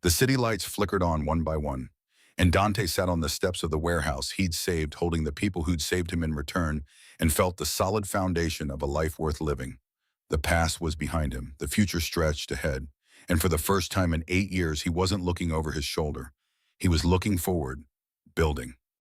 The city lights flickered on one by one, and Dante sat on the steps of the warehouse he'd saved, holding the people who'd saved him in return, and felt the solid foundation of a life worth living. The past was behind him, the future stretched ahead, and for the first time in 8 years, he wasn't looking over his shoulder. He was looking forward, building.